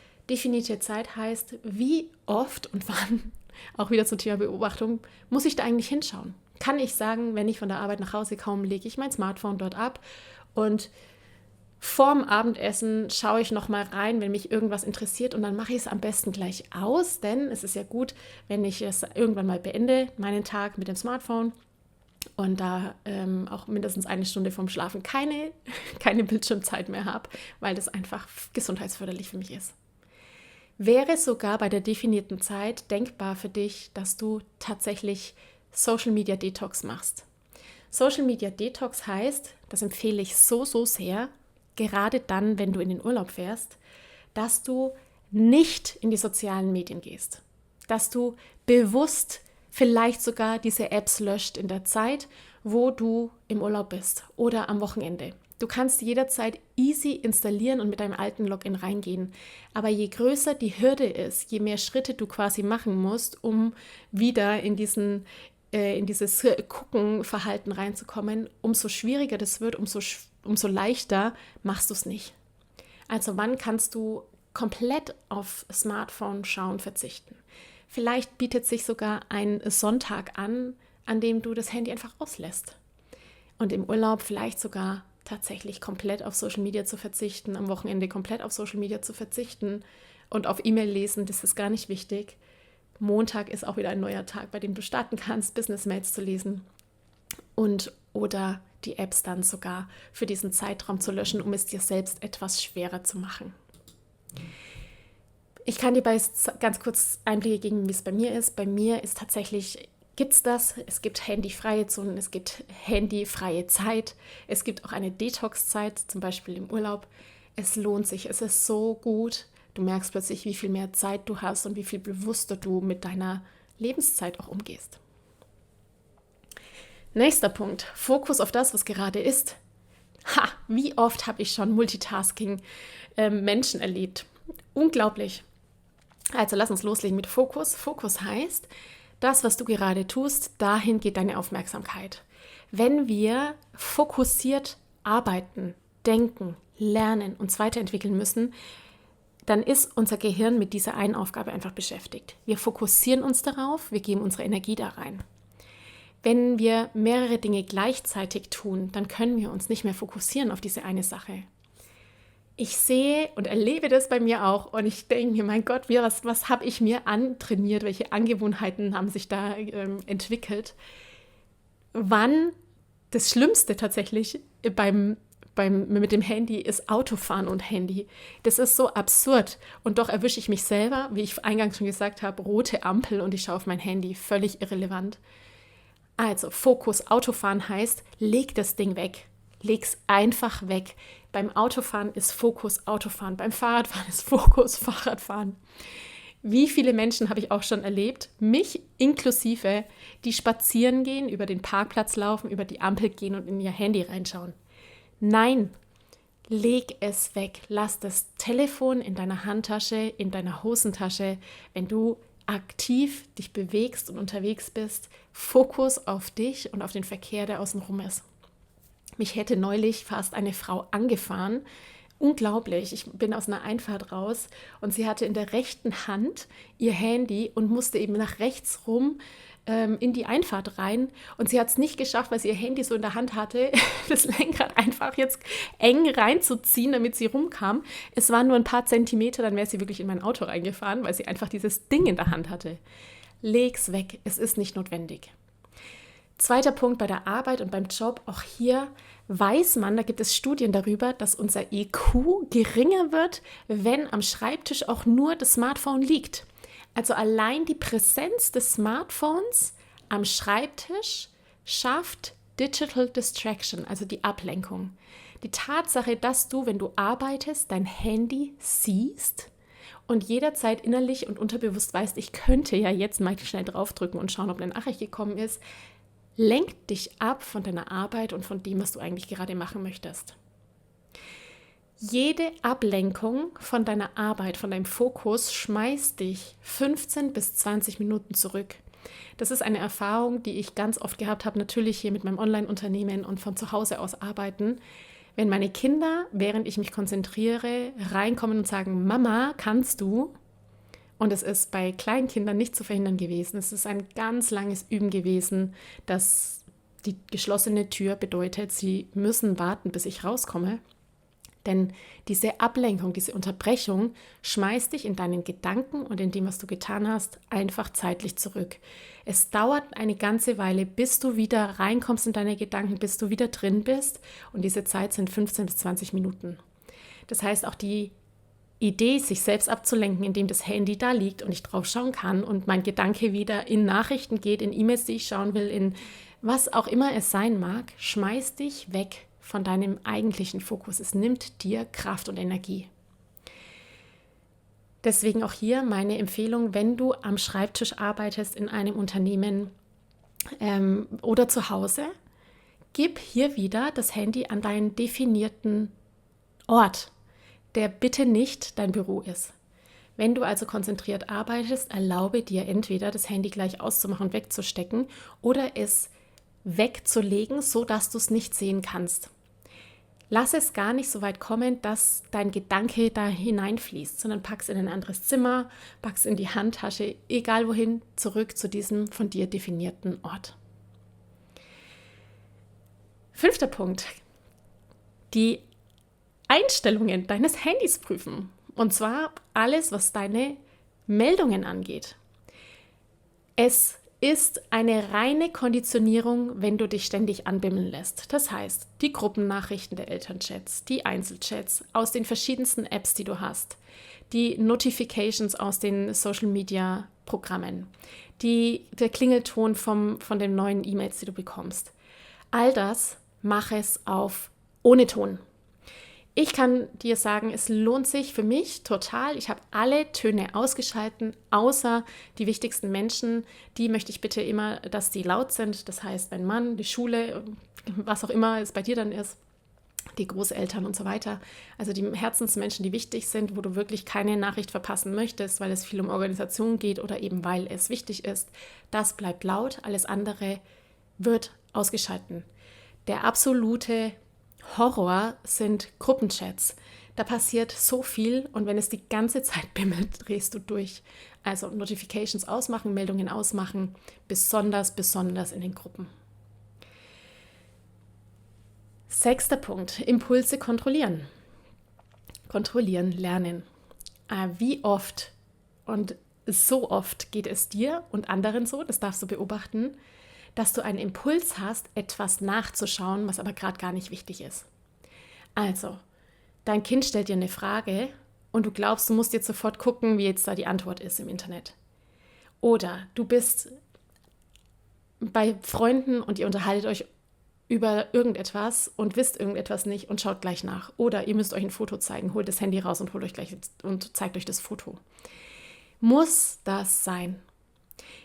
heißt, wie oft und wann, auch wieder zum Thema Beobachtung, muss ich da eigentlich hinschauen? Kann ich sagen, wenn ich von der Arbeit nach Hause komme, lege ich mein Smartphone dort ab und vorm Abendessen schaue ich nochmal rein, wenn mich irgendwas interessiert und dann mache ich es am besten gleich aus, denn es ist ja gut, wenn ich es irgendwann mal beende, meinen Tag mit dem Smartphone und da auch mindestens eine Stunde vorm Schlafen keine Bildschirmzeit mehr habe, weil das einfach gesundheitsförderlich für mich ist. Wäre sogar bei der definierten Zeit denkbar für dich, dass du tatsächlich Social Media Detox machst. Social Media Detox heißt, das empfehle ich so sehr, gerade dann, wenn du in den Urlaub fährst, dass du nicht in die sozialen Medien gehst, dass du bewusst vielleicht sogar diese Apps löscht in der Zeit, wo du im Urlaub bist oder am Wochenende. Du kannst jederzeit easy installieren und mit deinem alten Login reingehen. Aber je größer die Hürde ist, je mehr Schritte du quasi machen musst, um wieder in dieses Gucken-Verhalten reinzukommen, umso schwieriger das wird, umso leichter machst du es nicht. Also wann kannst du komplett auf Smartphone schauen verzichten? Vielleicht bietet sich sogar ein Sonntag an dem du das Handy einfach auslässt. Und im Urlaub vielleicht sogar tatsächlich komplett auf Social Media zu verzichten, am Wochenende komplett auf Social Media zu verzichten und auf E-Mail lesen, das ist gar nicht wichtig. Montag ist auch wieder ein neuer Tag, bei dem du starten kannst, Business-Mails zu lesen oder die Apps dann sogar für diesen Zeitraum zu löschen, um es dir selbst etwas schwerer zu machen. Ich kann dir ganz kurz Einblicke geben, wie es bei mir ist. Bei mir ist tatsächlich, es gibt handyfreie Zonen, es gibt handyfreie Zeit, es gibt auch eine Detox-Zeit, zum Beispiel im Urlaub. Es lohnt sich, es ist so gut. Du merkst plötzlich, wie viel mehr Zeit du hast und wie viel bewusster du mit deiner Lebenszeit auch umgehst. Nächster Punkt, Fokus auf das, was gerade ist. Wie oft habe ich schon Multitasking-Menschen erlebt. Unglaublich. Also lass uns loslegen mit Fokus. Fokus heißt, das, was du gerade tust, dahin geht deine Aufmerksamkeit. Wenn wir fokussiert arbeiten, denken, lernen, uns weiterentwickeln müssen, dann ist unser Gehirn mit dieser einen Aufgabe einfach beschäftigt. Wir fokussieren uns darauf, wir geben unsere Energie da rein. Wenn wir mehrere Dinge gleichzeitig tun, dann können wir uns nicht mehr fokussieren auf diese eine Sache. Ich sehe und erlebe das bei mir auch und ich denke mir, mein Gott, was habe ich mir antrainiert, welche Angewohnheiten haben sich da entwickelt? Wann das Schlimmste tatsächlich mit dem Handy ist Autofahren und Handy. Das ist so absurd und doch erwische ich mich selber, wie ich eingangs schon gesagt habe, rote Ampel und ich schaue auf mein Handy, völlig irrelevant. Also Fokus, Autofahren heißt, leg das Ding weg. Leg's einfach weg. Beim Autofahren ist Fokus Autofahren, beim Fahrradfahren ist Fokus Fahrradfahren. Wie viele Menschen habe ich auch schon erlebt, mich inklusive, die spazieren gehen, über den Parkplatz laufen, über die Ampel gehen und in ihr Handy reinschauen. Nein, leg es weg. Lass das Telefon in deiner Handtasche, in deiner Hosentasche, wenn du aktiv dich bewegst und unterwegs bist. Fokus auf dich und auf den Verkehr, der außenrum ist. Mich hätte neulich fast eine Frau angefahren. Unglaublich, ich bin aus einer Einfahrt raus und sie hatte in der rechten Hand ihr Handy und musste eben nach rechts rum in die Einfahrt rein. Und sie hat es nicht geschafft, weil sie ihr Handy so in der Hand hatte, das Lenkrad einfach jetzt eng reinzuziehen, damit sie rumkam. Es waren nur ein paar Zentimeter, dann wäre sie wirklich in mein Auto reingefahren, weil sie einfach dieses Ding in der Hand hatte. Leg's weg, es ist nicht notwendig. Zweiter Punkt bei der Arbeit und beim Job, auch hier weiß man, da gibt es Studien darüber, dass unser IQ geringer wird, wenn am Schreibtisch auch nur das Smartphone liegt. Also allein die Präsenz des Smartphones am Schreibtisch schafft Digital Distraction, also die Ablenkung. Die Tatsache, dass du, wenn du arbeitest, dein Handy siehst und jederzeit innerlich und unterbewusst weißt, ich könnte ja jetzt mal schnell draufdrücken und schauen, ob eine Nachricht gekommen ist, lenkt dich ab von deiner Arbeit und von dem, was du eigentlich gerade machen möchtest. Jede Ablenkung von deiner Arbeit, von deinem Fokus, schmeißt dich 15 bis 20 Minuten zurück. Das ist eine Erfahrung, die ich ganz oft gehabt habe, natürlich hier mit meinem Online-Unternehmen und von zu Hause aus arbeiten. Wenn meine Kinder, während ich mich konzentriere, reinkommen und sagen, Mama, kannst du? Und es ist bei kleinen Kindern nicht zu verhindern gewesen. Es ist ein ganz langes Üben gewesen, dass die geschlossene Tür bedeutet, sie müssen warten, bis ich rauskomme. Denn diese Ablenkung, diese Unterbrechung schmeißt dich in deinen Gedanken und in dem, was du getan hast, einfach zeitlich zurück. Es dauert eine ganze Weile, bis du wieder reinkommst in deine Gedanken, bis du wieder drin bist. Und diese Zeit sind 15 bis 20 Minuten. Das heißt, auch die Idee, sich selbst abzulenken, indem das Handy da liegt und ich drauf schauen kann und mein Gedanke wieder in Nachrichten geht, in E-Mails, die ich schauen will, in was auch immer es sein mag, schmeißt dich weg von deinem eigentlichen Fokus. Es nimmt dir Kraft und Energie. Deswegen auch hier meine Empfehlung, wenn du am Schreibtisch arbeitest in einem Unternehmen oder zu Hause, gib hier wieder das Handy an deinen definierten Ort, der bitte nicht dein Büro ist. Wenn du also konzentriert arbeitest, erlaube dir entweder das Handy gleich auszumachen und wegzustecken oder es wegzulegen, sodass du es nicht sehen kannst. Lass es gar nicht so weit kommen, dass dein Gedanke da hineinfließt, sondern pack es in ein anderes Zimmer, pack es in die Handtasche, egal wohin, zurück zu diesem von dir definierten Ort. 5. Punkt. Die Einstellungen deines Handys prüfen. Und zwar alles, was deine Meldungen angeht. Es ist eine reine Konditionierung, wenn du dich ständig anbimmeln lässt. Das heißt, die Gruppennachrichten der Elternchats, die Einzelchats aus den verschiedensten Apps, die du hast, die Notifications aus den Social-Media-Programmen, der Klingelton von den neuen E-Mails, die du bekommst. All das mach es auf ohne Ton. Ich kann dir sagen, es lohnt sich für mich total. Ich habe alle Töne ausgeschalten, außer die wichtigsten Menschen. Die möchte ich bitte immer, dass die laut sind. Das heißt, mein Mann, die Schule, was auch immer es bei dir dann ist, die Großeltern und so weiter. Also die Herzensmenschen, die wichtig sind, wo du wirklich keine Nachricht verpassen möchtest, weil es viel um Organisation geht oder eben weil es wichtig ist. Das bleibt laut, alles andere wird ausgeschalten. Der absolute Horror sind Gruppenchats. Da passiert so viel und wenn es die ganze Zeit bimmelt, drehst du durch. Also Notifications ausmachen, Meldungen ausmachen, besonders in den Gruppen. 6. Punkt, Impulse kontrollieren. Kontrollieren, lernen. Wie oft und so oft geht es dir und anderen so, das darfst du beobachten, dass du einen Impuls hast, etwas nachzuschauen, was aber gerade gar nicht wichtig ist. Also, dein Kind stellt dir eine Frage und du glaubst, du musst jetzt sofort gucken, wie jetzt da die Antwort ist im Internet. Oder du bist bei Freunden und ihr unterhaltet euch über irgendetwas und wisst irgendetwas nicht und schaut gleich nach. Oder ihr müsst euch ein Foto zeigen, holt das Handy raus und zeigt euch das Foto. Muss das sein?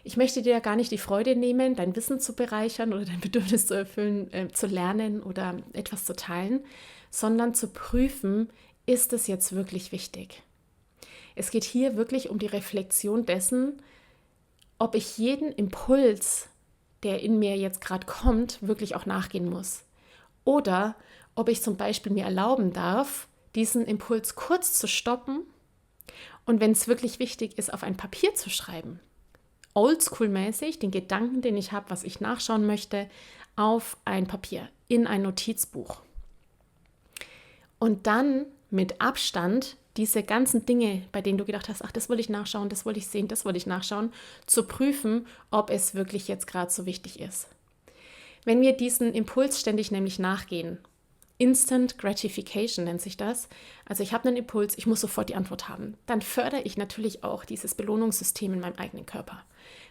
Ich möchte dir ja gar nicht die Freude nehmen, dein Wissen zu bereichern oder dein Bedürfnis zu erfüllen, zu lernen oder etwas zu teilen, sondern zu prüfen, ist es jetzt wirklich wichtig? Es geht hier wirklich um die Reflexion dessen, ob ich jeden Impuls, der in mir jetzt gerade kommt, wirklich auch nachgehen muss. Oder ob ich zum Beispiel mir erlauben darf, diesen Impuls kurz zu stoppen und wenn es wirklich wichtig ist, auf ein Papier zu schreiben. Oldschool-mäßig den Gedanken, den ich habe, was ich nachschauen möchte, auf ein Papier, in ein Notizbuch. Und dann mit Abstand diese ganzen Dinge, bei denen du gedacht hast, ach, das wollte ich nachschauen, das wollte ich sehen, das wollte ich nachschauen, zu prüfen, ob es wirklich jetzt gerade so wichtig ist. Wenn wir diesen Impuls ständig nämlich nachgehen, Instant Gratification nennt sich das. Also ich habe einen Impuls, ich muss sofort die Antwort haben. Dann fördere ich natürlich auch dieses Belohnungssystem in meinem eigenen Körper.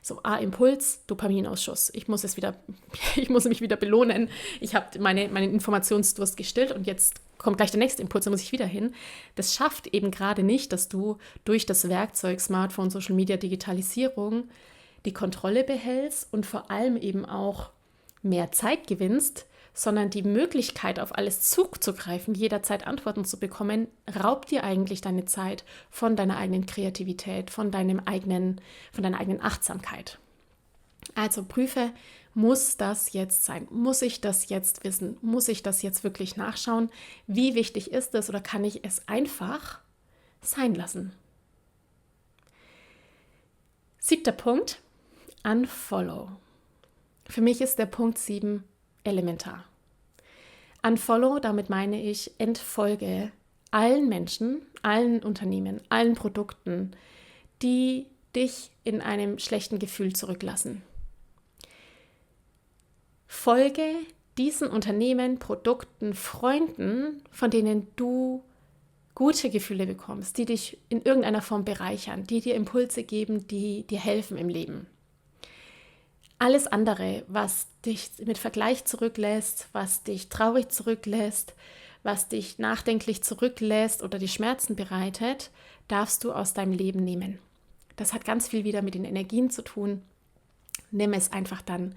So, Impuls, Dopaminausschuss. Ich muss mich wieder belohnen. Ich habe meinen Informationsdurst gestillt und jetzt kommt gleich der nächste Impuls, da muss ich wieder hin. Das schafft eben gerade nicht, dass du durch das Werkzeug Smartphone, Social Media, Digitalisierung die Kontrolle behältst und vor allem eben auch mehr Zeit gewinnst, sondern die Möglichkeit, auf alles zuzugreifen, jederzeit Antworten zu bekommen, raubt dir eigentlich deine Zeit von deiner eigenen Kreativität, von deiner eigenen Achtsamkeit. Also prüfe, muss das jetzt sein? Muss ich das jetzt wissen? Muss ich das jetzt wirklich nachschauen? Wie wichtig ist es oder kann ich es einfach sein lassen? 7. Punkt, Unfollow. Für mich ist der Punkt 7 elementar. Unfollow, damit meine ich, entfolge allen Menschen, allen Unternehmen, allen Produkten, die dich in einem schlechten Gefühl zurücklassen. Folge diesen Unternehmen, Produkten, Freunden, von denen du gute Gefühle bekommst, die dich in irgendeiner Form bereichern, die dir Impulse geben, die dir helfen im Leben. Alles andere, was dich mit Vergleich zurücklässt, was dich traurig zurücklässt, was dich nachdenklich zurücklässt oder dir Schmerzen bereitet, darfst du aus deinem Leben nehmen. Das hat ganz viel wieder mit den Energien zu tun. Nimm es einfach dann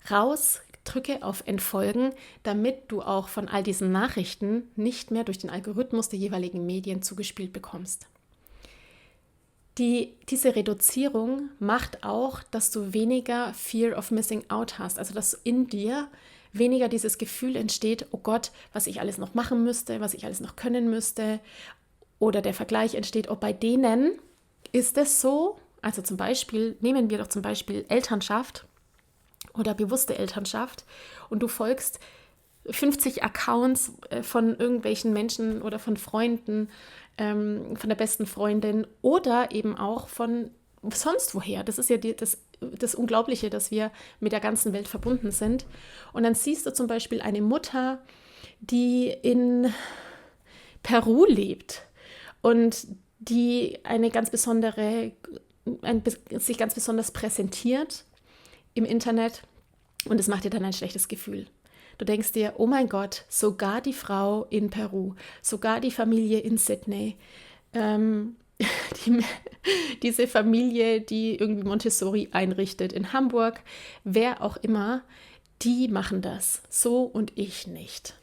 raus, drücke auf Entfolgen, damit du auch von all diesen Nachrichten nicht mehr durch den Algorithmus der jeweiligen Medien zugespielt bekommst. Diese Reduzierung macht auch, dass du weniger Fear of Missing Out hast, also dass in dir weniger dieses Gefühl entsteht, oh Gott, was ich alles noch machen müsste, was ich alles noch können müsste, oder der Vergleich entsteht, oh, bei denen ist es so, also zum Beispiel, nehmen wir doch zum Beispiel Elternschaft oder bewusste Elternschaft und du folgst 50 Accounts von irgendwelchen Menschen oder von Freunden, von der besten Freundin oder eben auch von sonst woher. Das ist ja das Unglaubliche, dass wir mit der ganzen Welt verbunden sind. Und dann siehst du zum Beispiel eine Mutter, die in Peru lebt und die sich ganz besonders präsentiert im Internet und es macht dir dann ein schlechtes Gefühl. Du denkst dir, oh mein Gott, sogar die Frau in Peru, sogar die Familie in Sydney, diese Familie, die irgendwie Montessori einrichtet in Hamburg, wer auch immer, die machen das, so und ich nicht.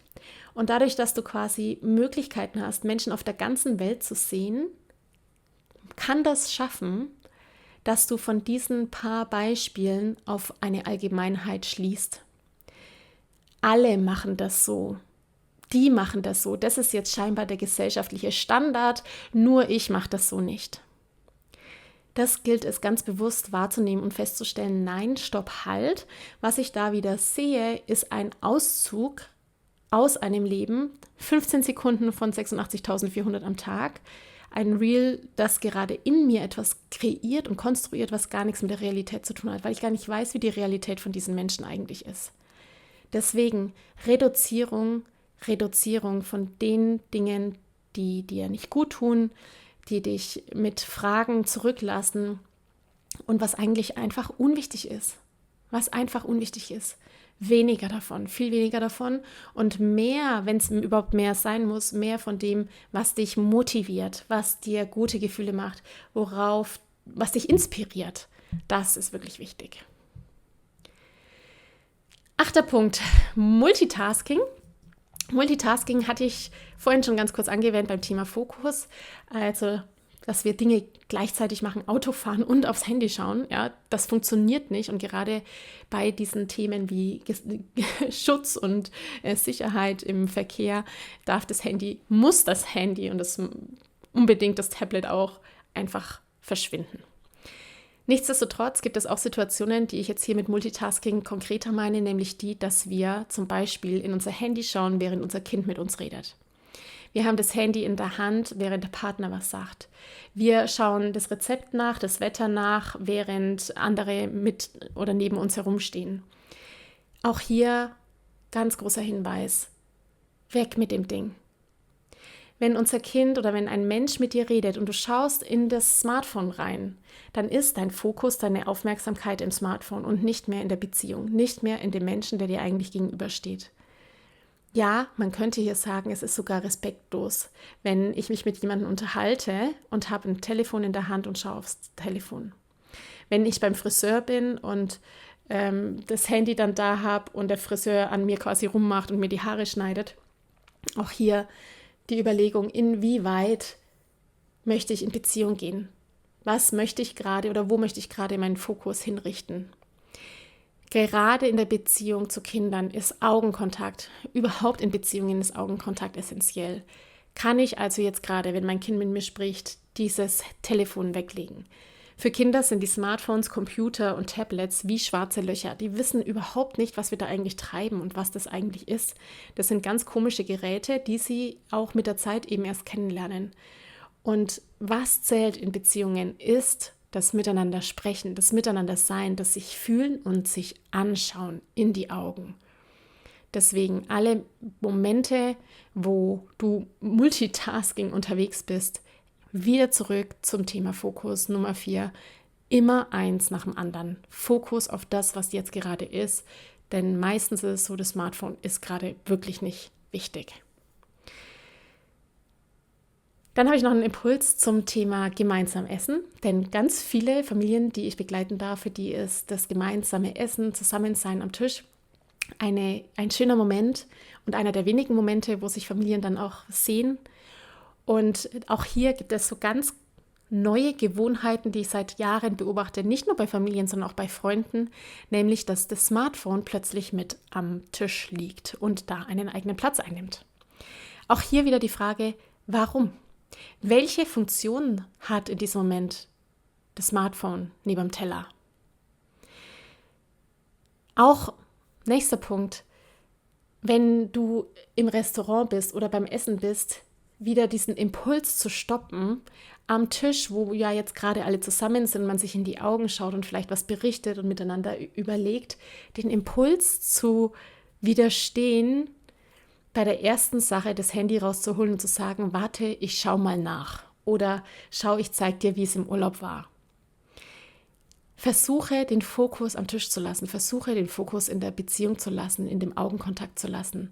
Und dadurch, dass du quasi Möglichkeiten hast, Menschen auf der ganzen Welt zu sehen, kann das schaffen, dass du von diesen paar Beispielen auf eine Allgemeinheit schließt. Alle machen das so. Die machen das so. Das ist jetzt scheinbar der gesellschaftliche Standard, nur ich mache das so nicht. Das gilt es ganz bewusst wahrzunehmen und festzustellen, nein, stopp, halt. Was ich da wieder sehe, ist ein Auszug aus einem Leben, 15 Sekunden von 86.400 am Tag, ein Reel, das gerade in mir etwas kreiert und konstruiert, was gar nichts mit der Realität zu tun hat, weil ich gar nicht weiß, wie die Realität von diesen Menschen eigentlich ist. Deswegen Reduzierung von den Dingen, die dir nicht gut tun, die dich mit Fragen zurücklassen und was eigentlich einfach unwichtig ist. Weniger davon, viel weniger davon und mehr, wenn es überhaupt mehr sein muss, mehr von dem, was dich motiviert, was dir gute Gefühle macht, was dich inspiriert. Das ist wirklich wichtig. 8. Punkt, Multitasking. Multitasking hatte ich vorhin schon ganz kurz angewendet beim Thema Fokus. Also, dass wir Dinge gleichzeitig machen, Autofahren und aufs Handy schauen. Ja, das funktioniert nicht. Und gerade bei diesen Themen wie Schutz und Sicherheit im Verkehr muss das Handy und unbedingt das Tablet auch einfach verschwinden. Nichtsdestotrotz gibt es auch Situationen, die ich jetzt hier mit Multitasking konkreter meine, nämlich die, dass wir zum Beispiel in unser Handy schauen, während unser Kind mit uns redet. Wir haben das Handy in der Hand, während der Partner was sagt. Wir schauen das Rezept nach, das Wetter nach, während andere mit oder neben uns herumstehen. Auch hier ganz großer Hinweis. Weg mit dem Ding. Wenn unser Kind oder wenn ein Mensch mit dir redet und du schaust in das Smartphone rein, dann ist dein Fokus, deine Aufmerksamkeit im Smartphone und nicht mehr in der Beziehung, nicht mehr in dem Menschen, der dir eigentlich gegenübersteht. Ja, man könnte hier sagen, es ist sogar respektlos, wenn ich mich mit jemandem unterhalte und habe ein Telefon in der Hand und schaue aufs Telefon. Wenn ich beim Friseur bin und das Handy dann da habe und der Friseur an mir quasi rummacht und mir die Haare schneidet, auch hier die Überlegung, inwieweit möchte ich in Beziehung gehen? Was möchte ich gerade oder wo möchte ich gerade meinen Fokus hinrichten? Gerade in der Beziehung zu Kindern ist Augenkontakt, überhaupt in Beziehungen ist Augenkontakt essentiell. Kann ich also jetzt gerade, wenn mein Kind mit mir spricht, dieses Telefon weglegen? Für Kinder sind die Smartphones, Computer und Tablets wie schwarze Löcher. Die wissen überhaupt nicht, was wir da eigentlich treiben und was das eigentlich ist. Das sind ganz komische Geräte, die sie auch mit der Zeit eben erst kennenlernen. Und was zählt in Beziehungen ist das Miteinander sprechen, das Miteinander sein, das sich fühlen und sich anschauen in die Augen. Deswegen alle Momente, wo du Multitasking unterwegs bist, wieder zurück zum Thema Fokus Nummer 4. Immer eins nach dem anderen. Fokus auf das, was jetzt gerade ist. Denn meistens ist es so, das Smartphone ist gerade wirklich nicht wichtig. Dann habe ich noch einen Impuls zum Thema gemeinsam essen. Denn ganz viele Familien, die ich begleiten darf, für die ist das gemeinsame Essen, Zusammensein am Tisch ein schöner Moment und einer der wenigen Momente, wo sich Familien dann auch sehen. Und auch hier gibt es so ganz neue Gewohnheiten, die ich seit Jahren beobachte, nicht nur bei Familien, sondern auch bei Freunden, nämlich, dass das Smartphone plötzlich mit am Tisch liegt und da einen eigenen Platz einnimmt. Auch hier wieder die Frage, warum? Welche Funktion hat in diesem Moment das Smartphone neben dem Teller? Auch nächster Punkt, wenn du im Restaurant bist oder beim Essen bist, wieder diesen Impuls zu stoppen, am Tisch, wo ja jetzt gerade alle zusammen sind, man sich in die Augen schaut und vielleicht was berichtet und miteinander überlegt, den Impuls zu widerstehen, bei der ersten Sache das Handy rauszuholen und zu sagen, warte, ich schau mal nach oder schau, ich zeig dir, wie es im Urlaub war. Versuche, den Fokus am Tisch zu lassen, versuche, den Fokus in der Beziehung zu lassen, in dem Augenkontakt zu lassen.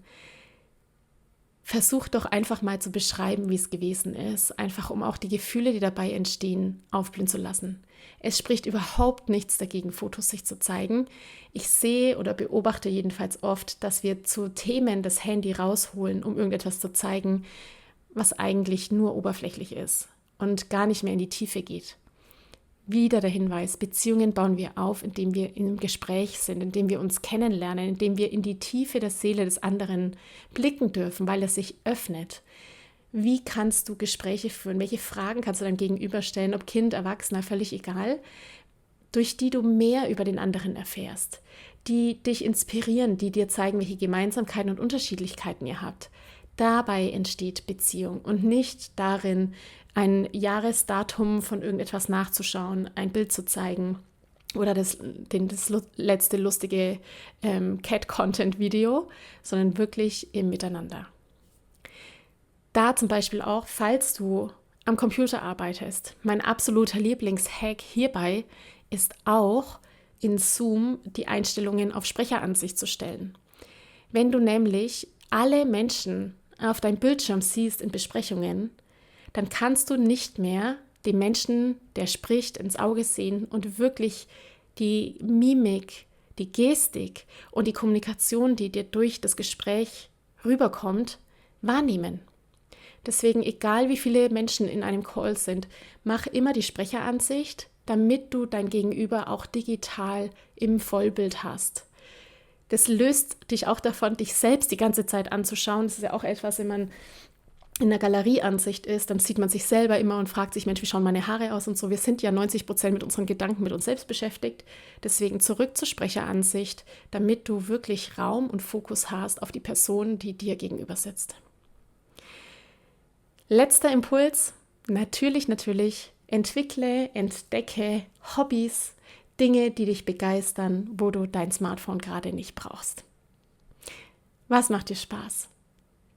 Versuch doch einfach mal zu beschreiben, wie es gewesen ist, einfach um auch die Gefühle, die dabei entstehen, aufblühen zu lassen. Es spricht überhaupt nichts dagegen, Fotos sich zu zeigen. Ich sehe oder beobachte jedenfalls oft, dass wir zu Themen das Handy rausholen, um irgendetwas zu zeigen, was eigentlich nur oberflächlich ist und gar nicht mehr in die Tiefe geht. Wieder der Hinweis, Beziehungen bauen wir auf, indem wir im Gespräch sind, indem wir uns kennenlernen, indem wir in die Tiefe der Seele des anderen blicken dürfen, weil er sich öffnet. Wie kannst du Gespräche führen? Welche Fragen kannst du deinem Gegenüber stellen, ob Kind, Erwachsener, völlig egal, durch die du mehr über den anderen erfährst, die dich inspirieren, die dir zeigen, welche Gemeinsamkeiten und Unterschiedlichkeiten ihr habt. Dabei entsteht Beziehung und nicht darin, ein Jahresdatum von irgendetwas nachzuschauen, ein Bild zu zeigen oder das letzte lustige Cat-Content-Video, sondern wirklich im Miteinander. Da zum Beispiel auch, falls du am Computer arbeitest, mein absoluter Lieblingshack hierbei ist auch, in Zoom die Einstellungen auf Sprecheransicht zu stellen. Wenn du nämlich alle Menschen auf deinem Bildschirm siehst in Besprechungen, dann kannst du nicht mehr dem Menschen, der spricht, ins Auge sehen und wirklich die Mimik, die Gestik und die Kommunikation, die dir durch das Gespräch rüberkommt, wahrnehmen. Deswegen, egal wie viele Menschen in einem Call sind, mach immer die Sprecheransicht, damit du dein Gegenüber auch digital im Vollbild hast. Das löst dich auch davon, dich selbst die ganze Zeit anzuschauen. Das ist ja auch etwas, wenn man in der Galerieansicht ist, dann sieht man sich selber immer und fragt sich, Mensch, wie schauen meine Haare aus und so. Wir sind ja 90% mit unseren Gedanken, mit uns selbst beschäftigt. Deswegen zurück zur Sprecheransicht, damit du wirklich Raum und Fokus hast auf die Person, die dir gegenüber sitzt. Letzter Impuls, natürlich, entwickle, entdecke Hobbys, Dinge, die dich begeistern, wo du dein Smartphone gerade nicht brauchst. Was macht dir Spaß?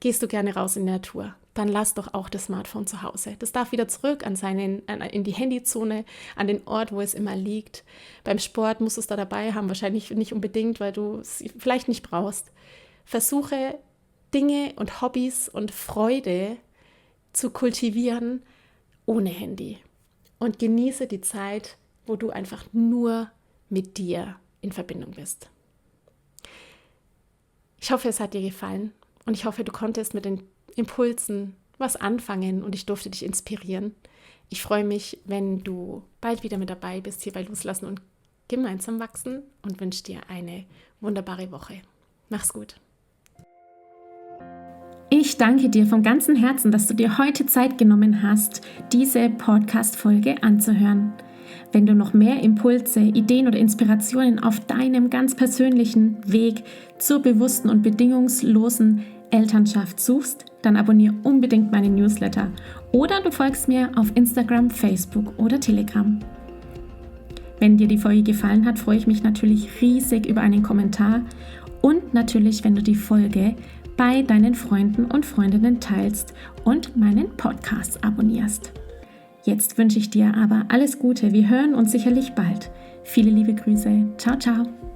gehst du gerne raus in die Natur, dann lass doch auch das Smartphone zu Hause. Das darf wieder zurück in die Handyzone, an den Ort, wo es immer liegt. Beim Sport musst du es da dabei haben, wahrscheinlich nicht unbedingt, weil du es vielleicht nicht brauchst. Versuche Dinge und Hobbys und Freude zu kultivieren ohne Handy. Und genieße die Zeit, wo du einfach nur mit dir in Verbindung bist. Ich hoffe, es hat dir gefallen und ich hoffe, du konntest mit den Impulsen was anfangen und ich durfte dich inspirieren. Ich freue mich, wenn du bald wieder mit dabei bist hier bei Loslassen und gemeinsam wachsen und wünsche dir eine wunderbare Woche. Mach's gut. Ich danke dir von ganzem Herzen, dass du dir heute Zeit genommen hast, diese Podcast-Folge anzuhören. Wenn du noch mehr Impulse, Ideen oder Inspirationen auf deinem ganz persönlichen Weg zur bewussten und bedingungslosen Elternschaft suchst, dann abonniere unbedingt meinen Newsletter oder du folgst mir auf Instagram, Facebook oder Telegram. Wenn dir die Folge gefallen hat, freue ich mich natürlich riesig über einen Kommentar und natürlich, wenn du die Folge bei deinen Freunden und Freundinnen teilst und meinen Podcast abonnierst. Jetzt wünsche ich dir aber alles Gute. Wir hören uns sicherlich bald. Viele liebe Grüße. Ciao, ciao.